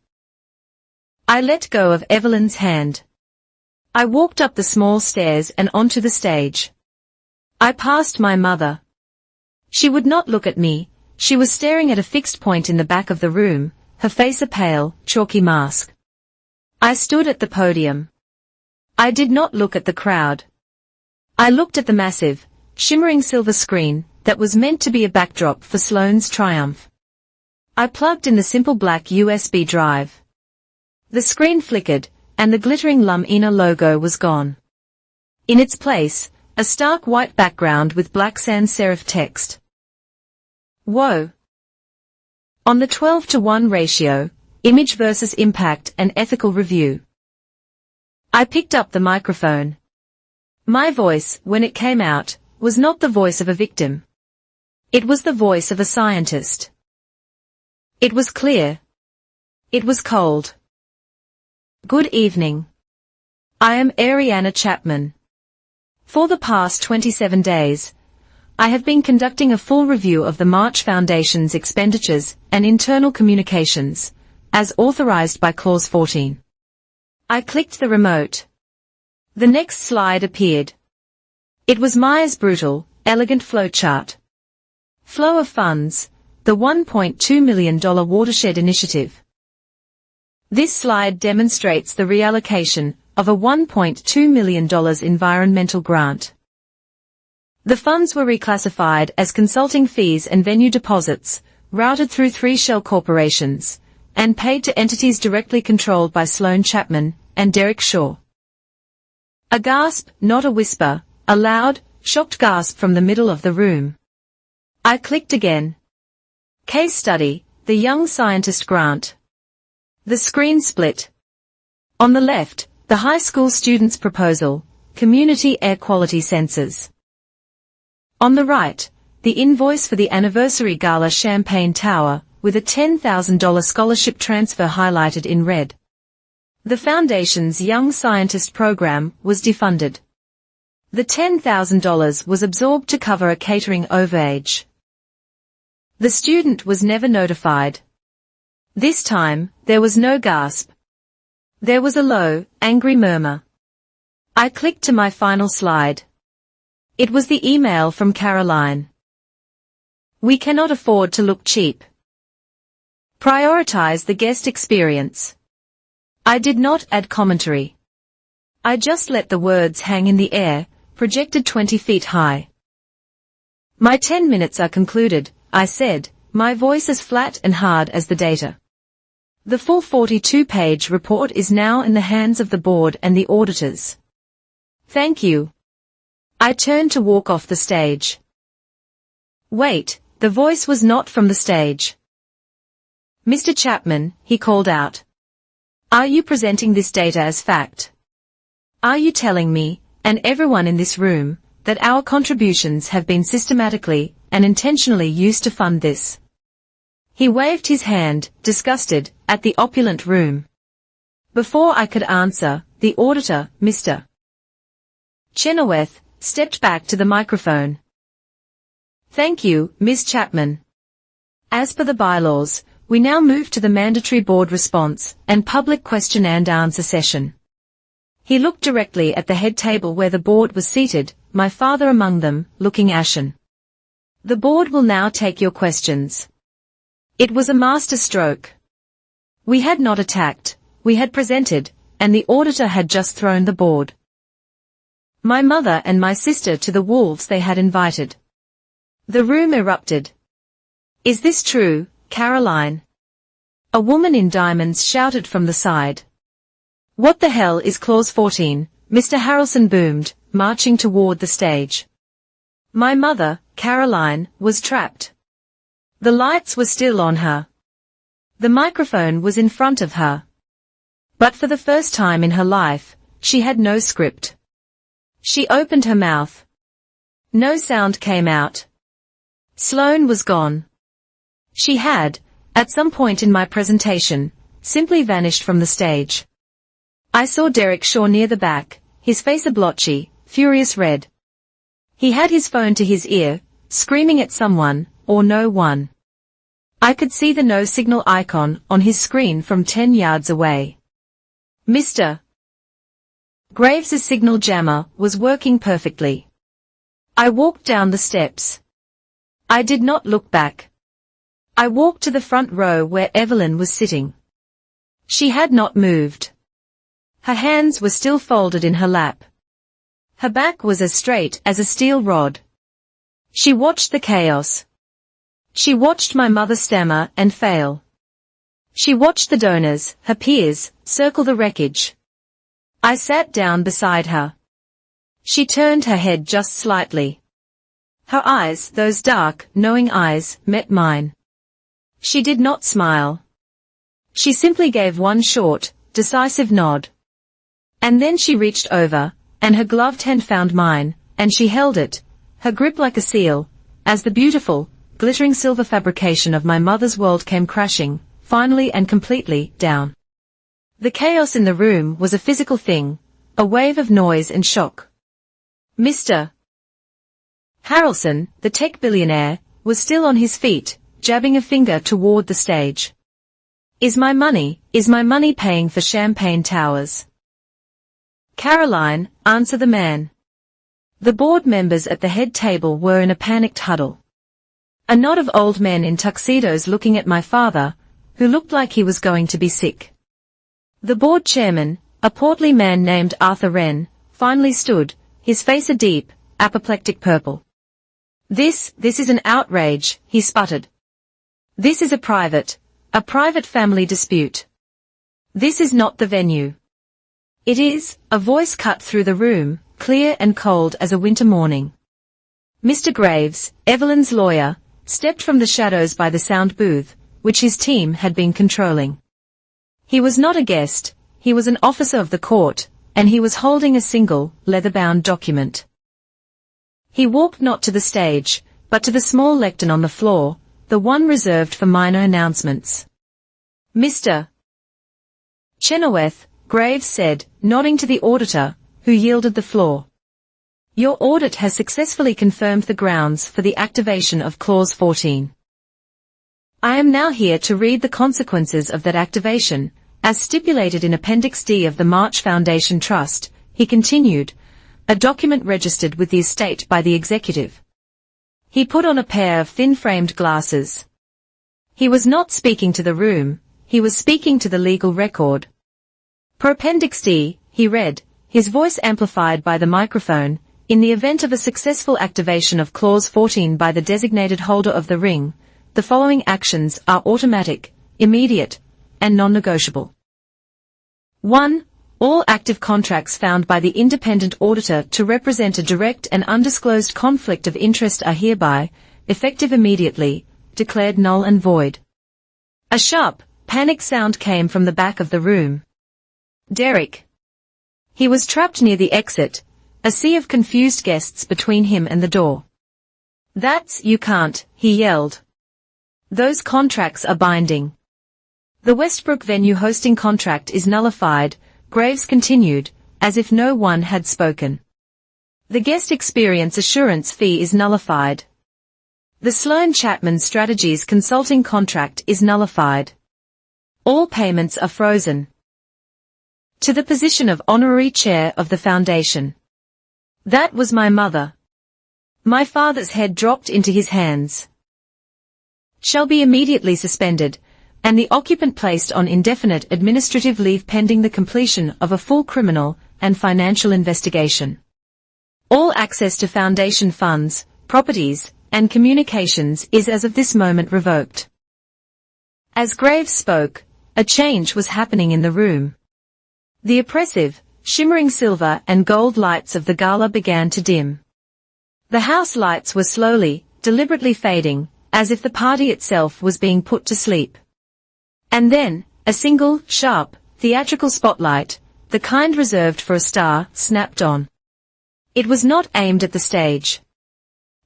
I let go of Evelyn's hand. I walked up the small stairs and onto the stage. I passed my mother. She would not look at me, she was staring at a fixed point in the back of the room, her face a pale, chalky mask. I stood at the podium. I did not look at the crowd. I looked at the massive, shimmering silver screen that was meant to be a backdrop for Sloane's triumph. I plugged in the simple black USB drive. The screen flickered, and the glittering Lumina logo was gone. In its place, a stark white background with black sans serif text. Whoa! On the 12:1 ratio, image versus impact and ethical review. I picked up the microphone. My voice, when it came out, was not the voice of a victim. It was the voice of a scientist. It was clear. It was cold. "Good evening. I am Ariana Chapman. For the past 27 days, I have been conducting a full review of the March Foundation's expenditures and internal communications, as authorized by Clause 14. I clicked the remote. The next slide appeared. It was Maya's brutal, elegant flowchart. Flow of funds, the $1.2 million watershed initiative. This slide demonstrates the reallocation of a $1.2 million environmental grant. The funds were reclassified as consulting fees and venue deposits, routed through 3 shell corporations, and paid to entities directly controlled by Sloane Chapman and Derek Shaw. A gasp, not a whisper, a loud, shocked gasp from the middle of the room. I clicked again. Case study, the Young Scientist Grant. The screen split. On the left, the high school students' proposal, Community Air Quality Sensors. On the right, the invoice for the anniversary gala Champagne Tower, with a $10,000 scholarship transfer highlighted in red. The Foundation's Young Scientist program was defunded. The $10,000 was absorbed to cover a catering overage. The student was never notified. This time, there was no gasp. There was a low, angry murmur. I clicked to my final slide. It was the email from Caroline. "We cannot afford to look cheap. Prioritize the guest experience." I did not add commentary. I just let the words hang in the air, projected 20 feet high. "My 10 minutes are concluded," I said, my voice as flat and hard as the data. "The full 42-page report is now in the hands of the board and the auditors. Thank you." I turned to walk off the stage. Wait, The voice was not from the stage. "Mr. Chapman," he called out. "Are you presenting this data as fact? Are you telling me, and everyone in this room, that our contributions have been systematically and intentionally used to fund this?" He waved his hand, disgusted, at the opulent room. Before I could answer, the auditor, Mr. Chenoweth, stepped back to the microphone. "Thank you, Ms. Chapman. As per the bylaws, we now move to the mandatory board response and public question and answer session." He looked directly at the head table where the board was seated, my father among them, looking ashen. "The board will now take your questions." It was a master stroke. We had not attacked, we had presented, and the auditor had just thrown the board. My mother and my sister to the wolves they had invited. The room erupted. "Is this true, Caroline?" A woman in diamonds shouted from the side. "What the hell is Clause 14, Mr. Harrelson boomed, marching toward the stage. My mother, Caroline, was trapped. The lights were still on her. The microphone was in front of her. But for the first time in her life, she had no script. She opened her mouth. No sound came out. Sloane was gone. She had, at some point in my presentation, simply vanished from the stage. I saw Derek Shaw near the back, his face a blotchy, furious red. He had his phone to his ear, screaming at someone, or no one. I could see the no signal icon on his screen from 10 yards away. Mr. Graves' signal jammer was working perfectly. I walked down the steps. I did not look back. I walked to the front row where Evelyn was sitting. She had not moved. Her hands were still folded in her lap. Her back was as straight as a steel rod. She watched the chaos. She watched my mother stammer and fail. She watched the donors, her peers, circle the wreckage. I sat down beside her. She turned her head just slightly. Her eyes, those dark, knowing eyes, met mine. She did not smile. She simply gave one short, decisive nod. And then she reached over, and her gloved hand found mine, and she held it, her grip like a seal, as the beautiful, glittering silver fabrication of my mother's world came crashing, finally and completely, down. The chaos in the room was a physical thing, a wave of noise and shock. Mr. Harrelson, the tech billionaire, was still on his feet, jabbing a finger toward the stage. Is my money paying for champagne towers? Caroline, answer the man. The board members at the head table were in a panicked huddle. A knot of old men in tuxedos looking at my father, who looked like he was going to be sick. The board chairman, a portly man named Arthur Wren, finally stood, his face a deep, apoplectic purple. This is an outrage, he sputtered. This is a private family dispute. This is not the venue. It is, a voice cut through the room, clear and cold as a winter morning. Mr. Graves, Evelyn's lawyer, stepped from the shadows by the sound booth, which his team had been controlling. He was not a guest, he was an officer of the court, and he was holding a single, leather-bound document. He walked not to the stage, but to the small lectern on the floor, the one reserved for minor announcements. Mr. Chenoweth, Graves said, nodding to the auditor, who yielded the floor. Your audit has successfully confirmed the grounds for the activation of Clause 14. I am now here to read the consequences of that activation, as stipulated in Appendix D of the March Foundation Trust, he continued, a document registered with the estate by the executive. He put on a pair of thin-framed glasses. He was not speaking to the room, he was speaking to the legal record. Per Appendix D, he read, his voice amplified by the microphone, in the event of a successful activation of Clause 14 by the designated holder of the ring, the following actions are automatic, immediate, and non-negotiable. 1. All active contracts found by the independent auditor to represent a direct and undisclosed conflict of interest are hereby, effective immediately, declared null and void. A sharp, panicked sound came from the back of the room. Derek. He was trapped near the exit, a sea of confused guests between him and the door. You can't, he yelled. Those contracts are binding. The Westbrook venue hosting contract is nullified, Graves continued, as if no one had spoken. The guest experience assurance fee is nullified. The Sloan Chapman Strategies consulting contract is nullified. All payments are frozen. To the position of honorary chair of the foundation. That was my mother. My father's head dropped into his hands. Shall be immediately suspended, and the occupant placed on indefinite administrative leave pending the completion of a full criminal and financial investigation. All access to foundation funds, properties, and communications is as of this moment revoked. As Graves spoke, a change was happening in the room. The oppressive, shimmering silver and gold lights of the gala began to dim. The house lights were slowly, deliberately fading, as if the party itself was being put to sleep. And then, a single, sharp, theatrical spotlight, the kind reserved for a star, snapped on. It was not aimed at the stage.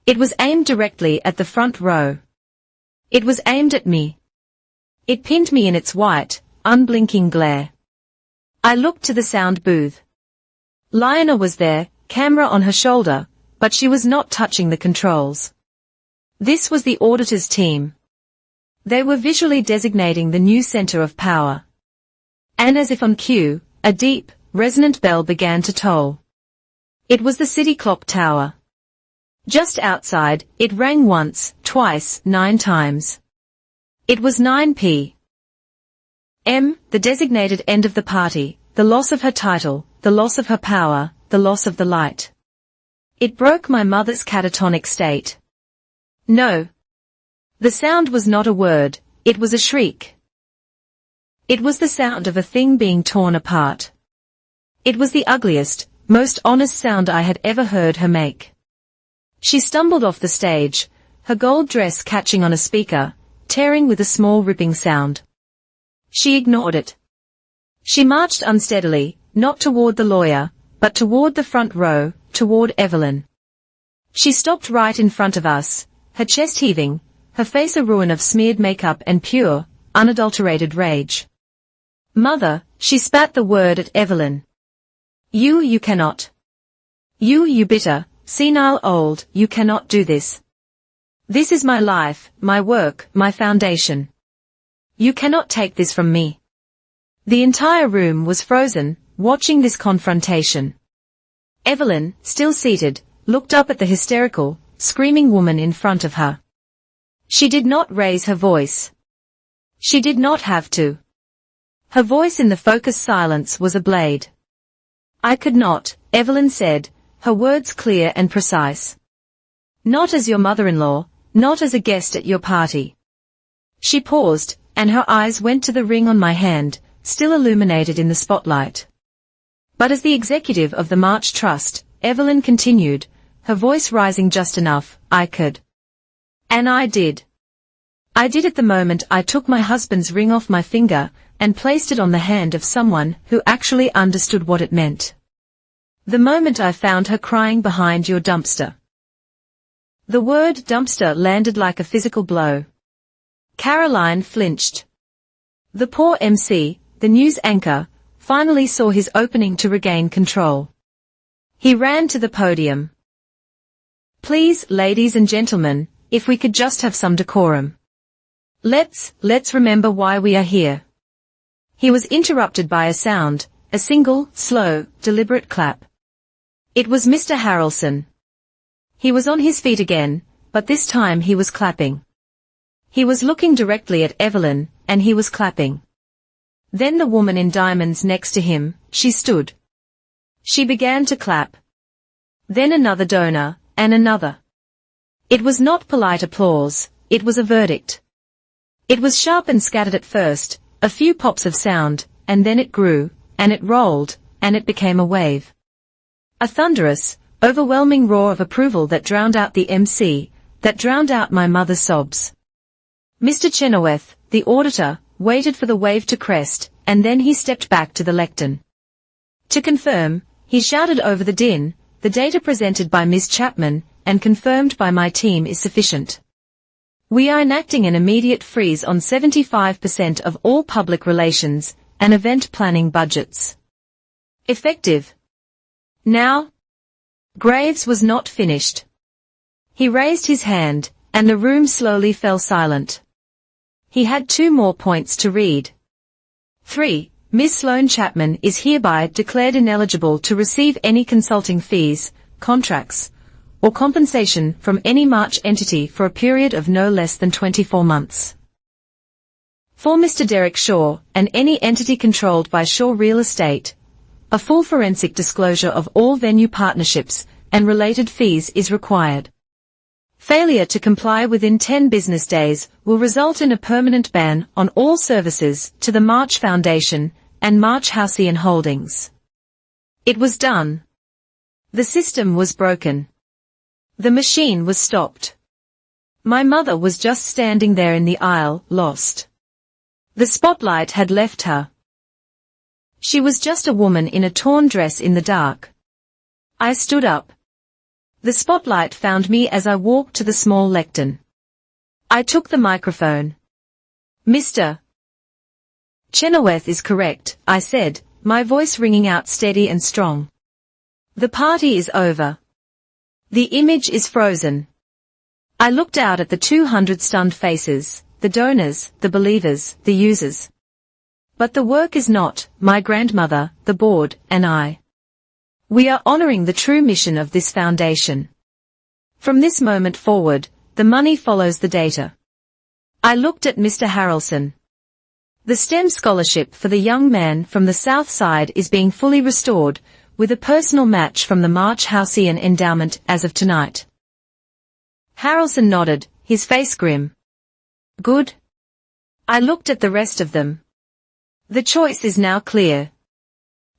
It was aimed directly at the front row. It was aimed at me. It pinned me in its white, unblinking glare. I looked to the sound booth. Lionel was there, camera on her shoulder, but she was not touching the controls. This was the auditor's team. They were visually designating the new center of power. And as if on cue, a deep, resonant bell began to toll. It was the city clock tower. Just outside, it rang once, twice, 9 times. It was 9 p.m., the designated end of the party, the loss of her title, the loss of her power, the loss of the light. It broke my mother's catatonic state. No. The sound was not a word, it was a shriek. It was the sound of a thing being torn apart. It was the ugliest, most honest sound I had ever heard her make. She stumbled off the stage, her gold dress catching on a speaker, tearing with a small ripping sound. She ignored it. She marched unsteadily, not toward the lawyer, but toward the front row, toward Evelyn. She stopped right in front of us, her chest heaving, her face a ruin of smeared makeup and pure, unadulterated rage. Mother, she spat the word at Evelyn. You cannot. You bitter, senile old, you cannot do this. This is my life, my work, my foundation. You cannot take this from me. The entire room was frozen, watching this confrontation. Evelyn, still seated, looked up at the hysterical, screaming woman in front of her. She did not raise her voice. She did not have to. Her voice in the focused silence was a blade. I could not, Evelyn said, her words clear and precise. Not as your mother-in-law, not as a guest at your party. She paused, and her eyes went to the ring on my hand, still illuminated in the spotlight. But as the executive of the March Trust, Evelyn continued, her voice rising just enough, I could. And I did. I did at the moment I took my husband's ring off my finger, and placed it on the hand of someone who actually understood what it meant. The moment I found her crying behind your dumpster. The word dumpster landed like a physical blow. Caroline flinched. The poor MC, the news anchor, finally saw his opening to regain control. He ran to the podium. Please, ladies and gentlemen, if we could just have some decorum. Let's remember why we are here. He was interrupted by a sound, a single, slow, deliberate clap. It was Mr. Harrelson. He was on his feet again, but this time he was clapping. He was looking directly at Evelyn, and he was clapping. Then the woman in diamonds next to him, she stood. She began to clap. Then another donor, and another. It was not polite applause, it was a verdict. It was sharp and scattered at first, a few pops of sound, and then it grew, and it rolled, and it became a wave. A thunderous, overwhelming roar of approval that drowned out the MC, that drowned out my mother's sobs. Mr. Chenoweth, the auditor, waited for the wave to crest, and then he stepped back to the lectern. To confirm, he shouted over the din, the data presented by Ms. Chapman, and confirmed by my team is sufficient. We are enacting an immediate freeze on 75% of all public relations and event planning budgets. Effective. Now. Graves was not finished. He raised his hand, and the room slowly fell silent. He had 2 more points to read. 3. Ms. Sloane Chapman is hereby declared ineligible to receive any consulting fees, contracts, or compensation from any March entity for a period of no less than 24 months. For Mr. Derek Shaw, and any entity controlled by Shaw Real Estate, a full forensic disclosure of all venue partnerships and related fees is required. Failure to comply within 10 business days will result in a permanent ban on all services to the March Foundation and March Halcyon Holdings. It was done. The system was broken. The machine was stopped. My mother was just standing there in the aisle, lost. The spotlight had left her. She was just a woman in a torn dress in the dark. I stood up. The spotlight found me as I walked to the small lectern. I took the microphone. Mr. Chenoweth is correct, I said, my voice ringing out steady and strong. The party is over. The image is frozen. I looked out at the 200 stunned faces, the donors, the believers, the users. But the work is not, my grandmother, the board, and I. We are honoring the true mission of this foundation. From this moment forward, the money follows the data. I looked at Mr. Harrelson. The STEM scholarship for the young man from the South Side is being fully restored, with a personal match from the March Halcyon Endowment as of tonight. Harrelson nodded, his face grim. Good. I looked at the rest of them. The choice is now clear.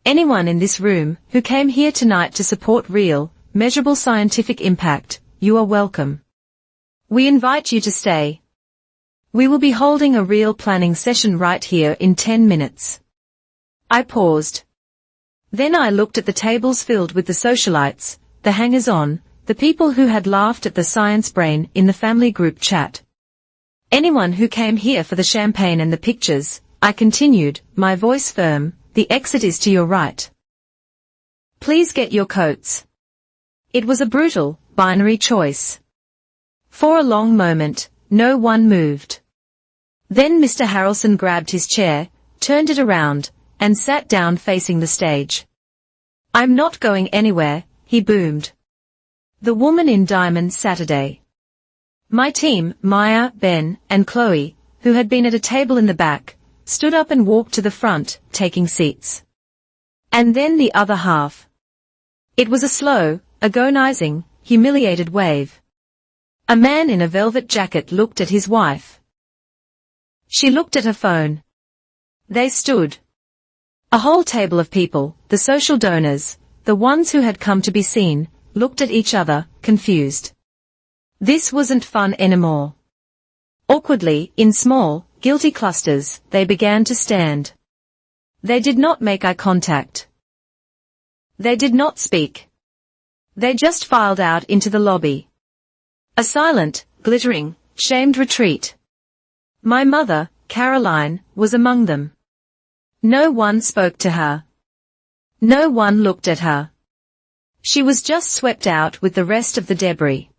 Anyone in this room who came here tonight to support real, measurable scientific impact, you are welcome. We invite you to stay. We will be holding a real planning session right here in 10 minutes. I paused. Then I looked at the tables filled with the socialites, the hangers-on, the people who had laughed at the science brain in the family group chat. Anyone who came here for the champagne and the pictures, I continued, my voice firm, the exit is to your right. Please get your coats. It was a brutal, binary choice. For a long moment, no one moved. Then Mr. Harrelson grabbed his chair, turned it around, and sat down facing the stage. I'm not going anywhere, he boomed. The Woman in Diamonds Saturday. My team, Maya, Ben, and Chloe, who had been at a table in the back, stood up and walked to the front, taking seats. And then the other half. It was a slow, agonizing, humiliated wave. A man in a velvet jacket looked at his wife. She looked at her phone. They stood. A whole table of people, the social donors, the ones who had come to be seen, looked at each other, confused. This wasn't fun anymore. Awkwardly, in small, guilty clusters, they began to stand. They did not make eye contact. They did not speak. They just filed out into the lobby. A silent, glittering, shamed retreat. My mother, Caroline, was among them. No one spoke to her. No one looked at her. She was just swept out with the rest of the debris.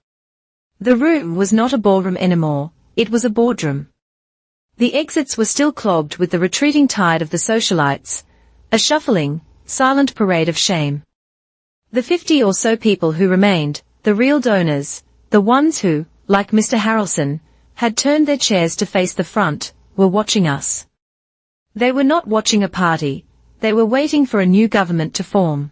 The room was not a ballroom anymore, it was a boardroom. The exits were still clogged with the retreating tide of the socialites, a shuffling, silent parade of shame. The 50 or so people who remained, the real donors, the ones who, like Mr. Harrelson, had turned their chairs to face the front, were watching us. They were not watching a party, they were waiting for a new government to form.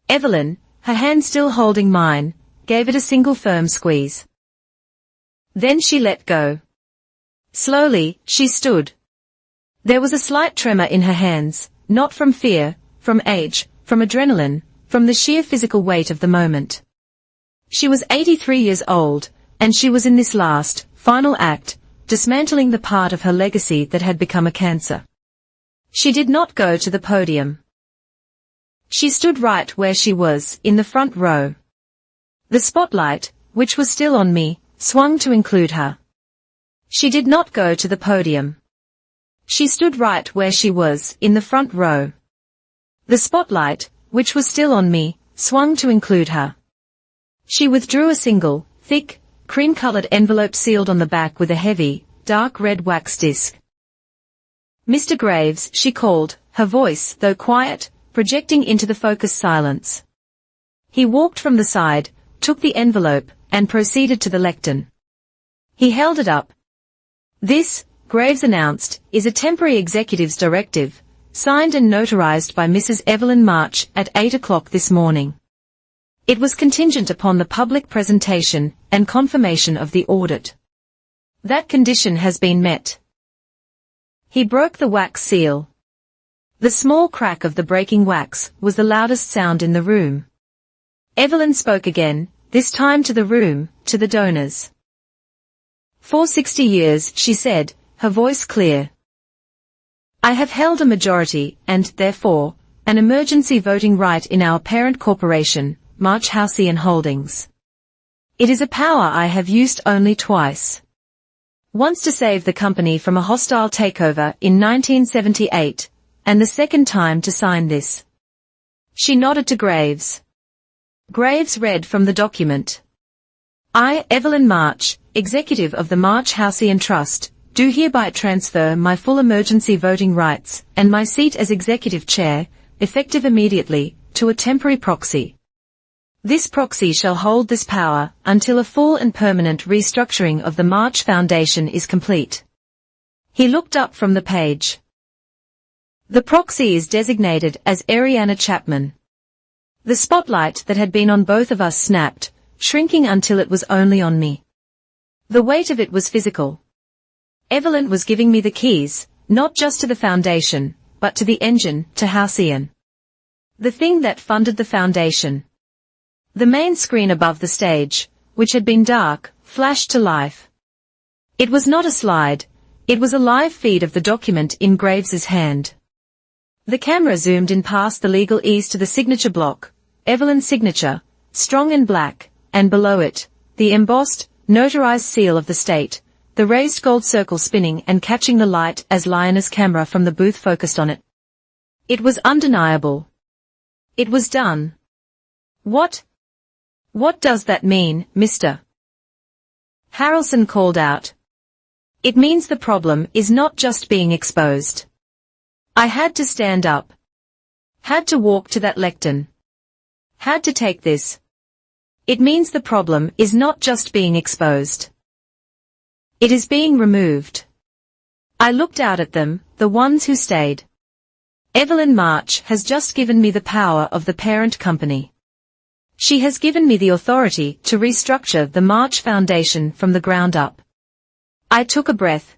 Evelyn, her hand still holding mine, gave it a single firm squeeze. Then she let go. Slowly, she stood. There was a slight tremor in her hands, not from fear, from age, from adrenaline, from the sheer physical weight of the moment. She was 83 years old, And she was in this last, final act, dismantling the part of her legacy that had become a cancer. She did not go to the podium. She stood right where she was, in the front row. The spotlight, which was still on me, swung to include her. She did not go to the podium. She stood right where she was, in the front row. The spotlight, which was still on me, swung to include her. She withdrew a single, thick, cream-colored envelope sealed on the back with a heavy, dark red wax disc. "Mr. Graves," she called, her voice, though quiet, projecting into the focused silence. He walked from the side, took the envelope, and proceeded to the lectern. He held it up. "This," Graves announced, "is a temporary executive's directive, signed and notarized by Mrs. Evelyn March at 8 o'clock this morning. It was contingent upon the public presentation and confirmation of the audit. That condition has been met." He broke the wax seal. The small crack of the breaking wax was the loudest sound in the room. Evelyn spoke again, this time to the room, to the donors. "For 60 years," she said, her voice clear, "I have held a majority, and, therefore, an emergency voting right in our parent corporation, March Halcyon Holdings. It is a power I have used only twice. Once to save the company from a hostile takeover in 1978, and the second time to sign this." She nodded to Graves. Graves read from the document. "I, Evelyn March, executive of the March Halcyon Trust, do hereby transfer my full emergency voting rights and my seat as executive chair, effective immediately, to a temporary proxy. This proxy shall hold this power until a full and permanent restructuring of the March Foundation is complete." He looked up from the page. "The proxy is designated as Ariana Chapman." The spotlight that had been on both of us snapped, shrinking until it was only on me. The weight of it was physical. Evelyn was giving me the keys, not just to the foundation, but to the engine, to Halcyon. The thing that funded the foundation. The main screen above the stage, which had been dark, flashed to life. It was not a slide, it was a live feed of the document in Graves's hand. The camera zoomed in past the legal ease to the signature block, Evelyn's signature, strong and black, and below it, the embossed, notarized seal of the state, the raised gold circle spinning and catching the light as Lioness' camera from the booth focused on it. It was undeniable. It was done. What does that mean, Mr. Harrelson called out. "It means the problem is not just being exposed." I had to stand up. Had to walk to that lectern. Had to take this. It means the problem is not just being exposed. It is being removed. I looked out at them, the ones who stayed. Evelyn March has just given me the power of the parent company. She has given me the authority to restructure the March Foundation from the ground up. I took a breath.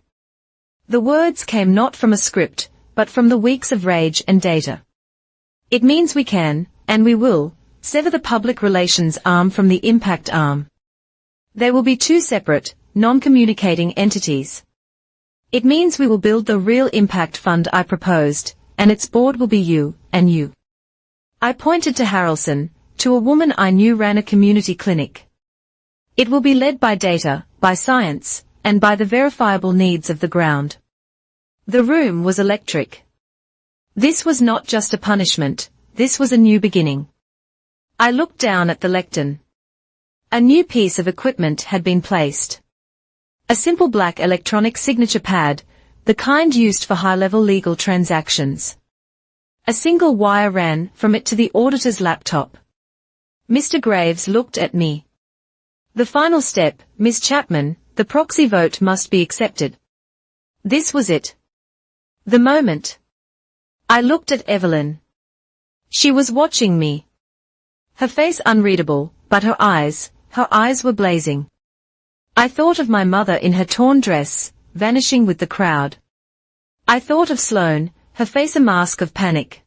The words came not from a script, but from the weeks of rage and data. It means we can, and we will, sever the public relations arm from the impact arm. There will be two separate, non-communicating entities. It means we will build the real impact fund I proposed, and its board will be you, and you. I pointed to Harrelson, to a woman I knew ran a community clinic. It will be led by data, by science, and by the verifiable needs of the ground. The room was electric. This was not just a punishment, this was a new beginning. I looked down at the lectern. A new piece of equipment had been placed. A simple black electronic signature pad, the kind used for high-level legal transactions. A single wire ran from it to the auditor's laptop. Mr. Graves looked at me. "The final step, Miss Chapman, the proxy vote must be accepted." This was it. The moment. I looked at Evelyn. She was watching me. Her face unreadable, but her eyes were blazing. I thought of my mother in her torn dress, vanishing with the crowd. I thought of Sloane, her face a mask of panic.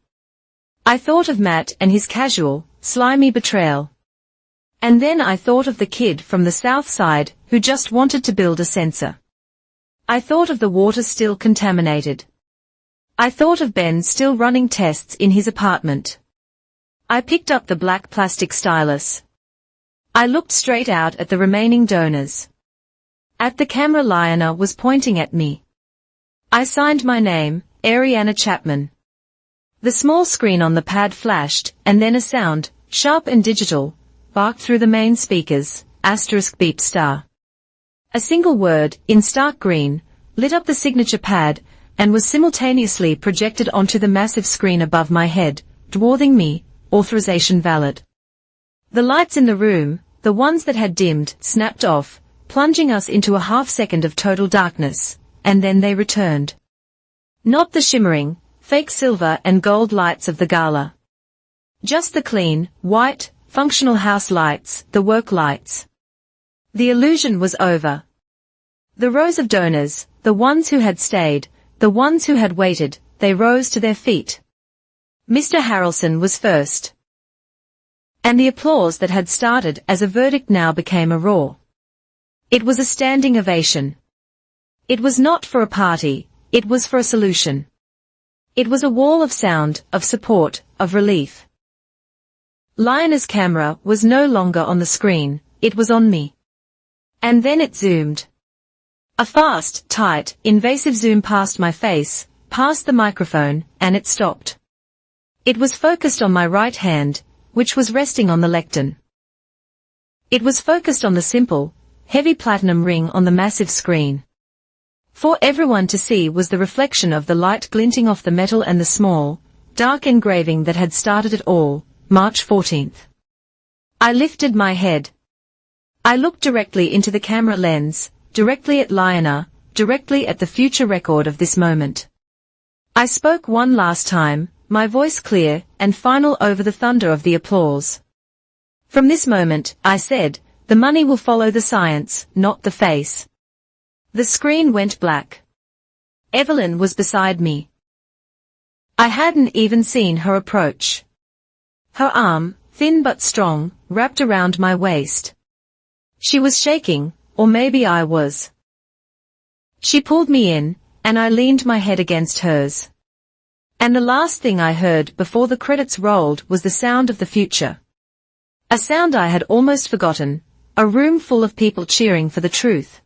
I thought of Matt and his casual, slimy betrayal. And then I thought of the kid from the south side who just wanted to build a sensor. I thought of the water still contaminated. I thought of Ben still running tests in his apartment. I picked up the black plastic stylus. I looked straight out at the remaining donors. At the camera, Lionel was pointing at me. I signed my name, Ariana Chapman. The small screen on the pad flashed, and then a sound, sharp and digital, barked through the main speakers, *beep star. A single word, in stark green, lit up the signature pad, and was simultaneously projected onto the massive screen above my head, dwarfing me, authorization valid. The lights in the room, the ones that had dimmed, snapped off, plunging us into a half-second of total darkness, and then they returned. Not the shimmering, fake silver and gold lights of the gala. Just the clean, white, functional house lights, the work lights. The illusion was over. The rows of donors, the ones who had stayed, the ones who had waited, they rose to their feet. Mr. Harrelson was first. And the applause that had started as a verdict now became a roar. It was a standing ovation. It was not for a party, it was for a solution. It was a wall of sound, of support, of relief. Lionel's camera was no longer on the screen, it was on me. And then it zoomed. A fast, tight, invasive zoom past my face, past the microphone, and it stopped. It was focused on my right hand, which was resting on the lectern. It was focused on the simple, heavy platinum ring on the massive screen. For everyone to see was the reflection of the light glinting off the metal and the small, dark engraving that had started it all, March 14th. I lifted my head. I looked directly into the camera lens, directly at Lionel, directly at the future record of this moment. I spoke one last time, my voice clear and final over the thunder of the applause. From this moment, I said, the money will follow the science, not the face. The screen went black. Evelyn was beside me. I hadn't even seen her approach. Her arm, thin but strong, wrapped around my waist. She was shaking, or maybe I was. She pulled me in, and I leaned my head against hers. And the last thing I heard before the credits rolled was the sound of the future. A sound I had almost forgotten, a room full of people cheering for the truth.